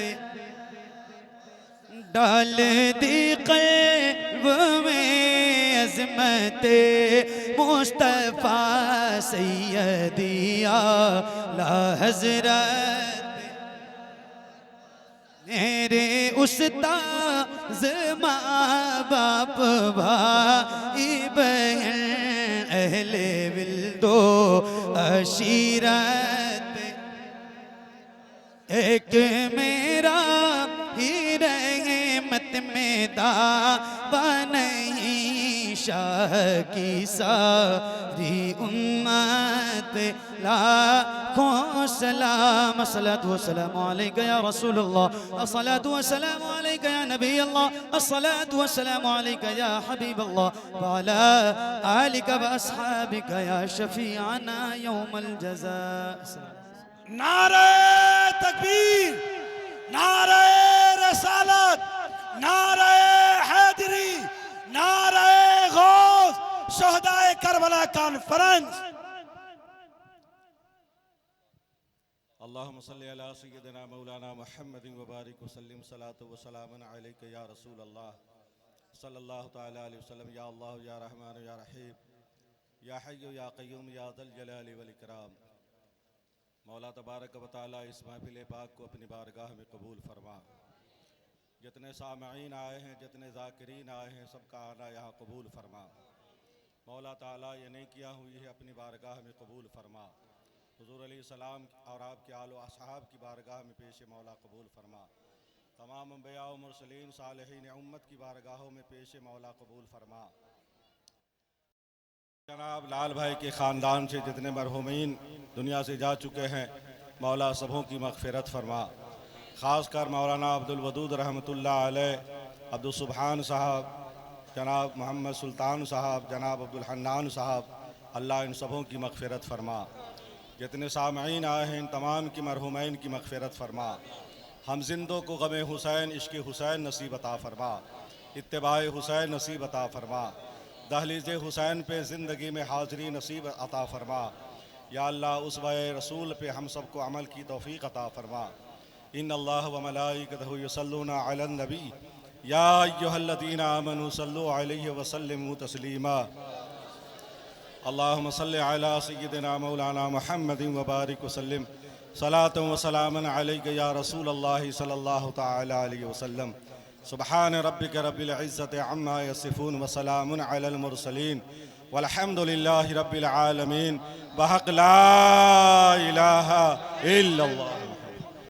डाल दी क़ल्ब में अज़मत मुस्तफ़ा सैयदी आला हज़रत मेरे उस्ताज़ माँ बाप भाई बहन अहले विल्दो अशीरत एक मेरा ही रहमत में दावा नहीं शाह की सारी उम्मत लाखों सलाम अस्सलातु वस्सलामु अलैका या रसूलल्लाह अस्सलातु वस्सलामु अलैका या नबी अल्लाह अस्सलातु वस्सलामु अलैका या हबीब अल्लाह व अला आलिका व अस्हाबिका या शफीअना यौमल जज़ा। नारे तकबीर, नारे रसालत, नारे हैदरी, नारे गौस, शहदाए करबला कॉन्फ्रेंस। अल्लाहुम्मा सल्लि अला सय्यिदिना मौलाना मुहम्मदिन व बारिक व सल्लिम सलातो व सलामन अलैका या रसूल अल्लाह सल्लल्लाहु तआला अलैहि वसल्लम। या अल्लाह या रहमान या रहीम या हय्यु या क़य्यूम या ज़ल जलाली वल इकराम। मौला तबारक व तआला इस महफिल पाक को अपनी बारगाह में कबूल फरमा। जितने सामईन आए हैं, जितने ज़ाकिरीन आए हैं, सबका आना यहाँ कबूल फरमा। मौला ताला ये नेकियां हुई है अपनी बारगाह में कबूल फरमा। हुज़ूर अलैहिस्सलाम और आपके आलो असहाब की बारगाह में पेश मौला कबूल फरमा। तमाम अंबिया व मुरसलीन सालिहीन उम्मत की बारगाहों में पेश मौला कबूल फरमा। जनाब लाल भाई के ख़ानदान से जितने मरहूमीन दुनिया से जा चुके हैं, मौला सबों की मग़फ़िरत फरमा। ख़ासकर मौलाना अब्दुल वदूद रहमतुल्लाह अलैह, अब्दुल सुबहान साहब, जनाब मोहम्मद सुल्तान साहब, जनाब अब्दुल हन्नान साहब, अल्लाह इन सबों की मग़फ़िरत फरमा। जितने सामईन आए हैं इन तमाम की मरहूमैन की मग़फ़िरत फरमा। हम जिंदों को गमे हुसैन इश्क़ हुसैन नसीब अता फरमा। इत्तिबाए हुसैन नसीब अता फरमा। दहलीज़ हुसैन पे ज़िंदगी में हाज़री नसीब अता फरमा। या अल्लाह उस वाए रसूल पे हम सबको अमल की तौफ़ीक़ अता फरमा। इन्नल्लाह व मलाइकतहु युसल्लूना अलन नबी या अय्युहल्लज़ीना आमनू सल्लू अलैहि व सल्लिमू तस्लीमा। अल्लाहुम्मा सल्लि अला सय्यिदिना मौलाना मुहम्मदिन व बारिक व सल्लिम सलातन व सलामन अलैका या रसूल अल्लाह सल्लल्लाहु तआला अलैहि वसल्लम। सुब्हान रब्बिक रब्बिल इज़्ज़ति अम्मा यसिफून व सलामुन अलल मुरसलीन वल्हम्दुलिल्लाहि रब्बिल आलमीन। बहक़ ला इलाहा इल्लल्लाह।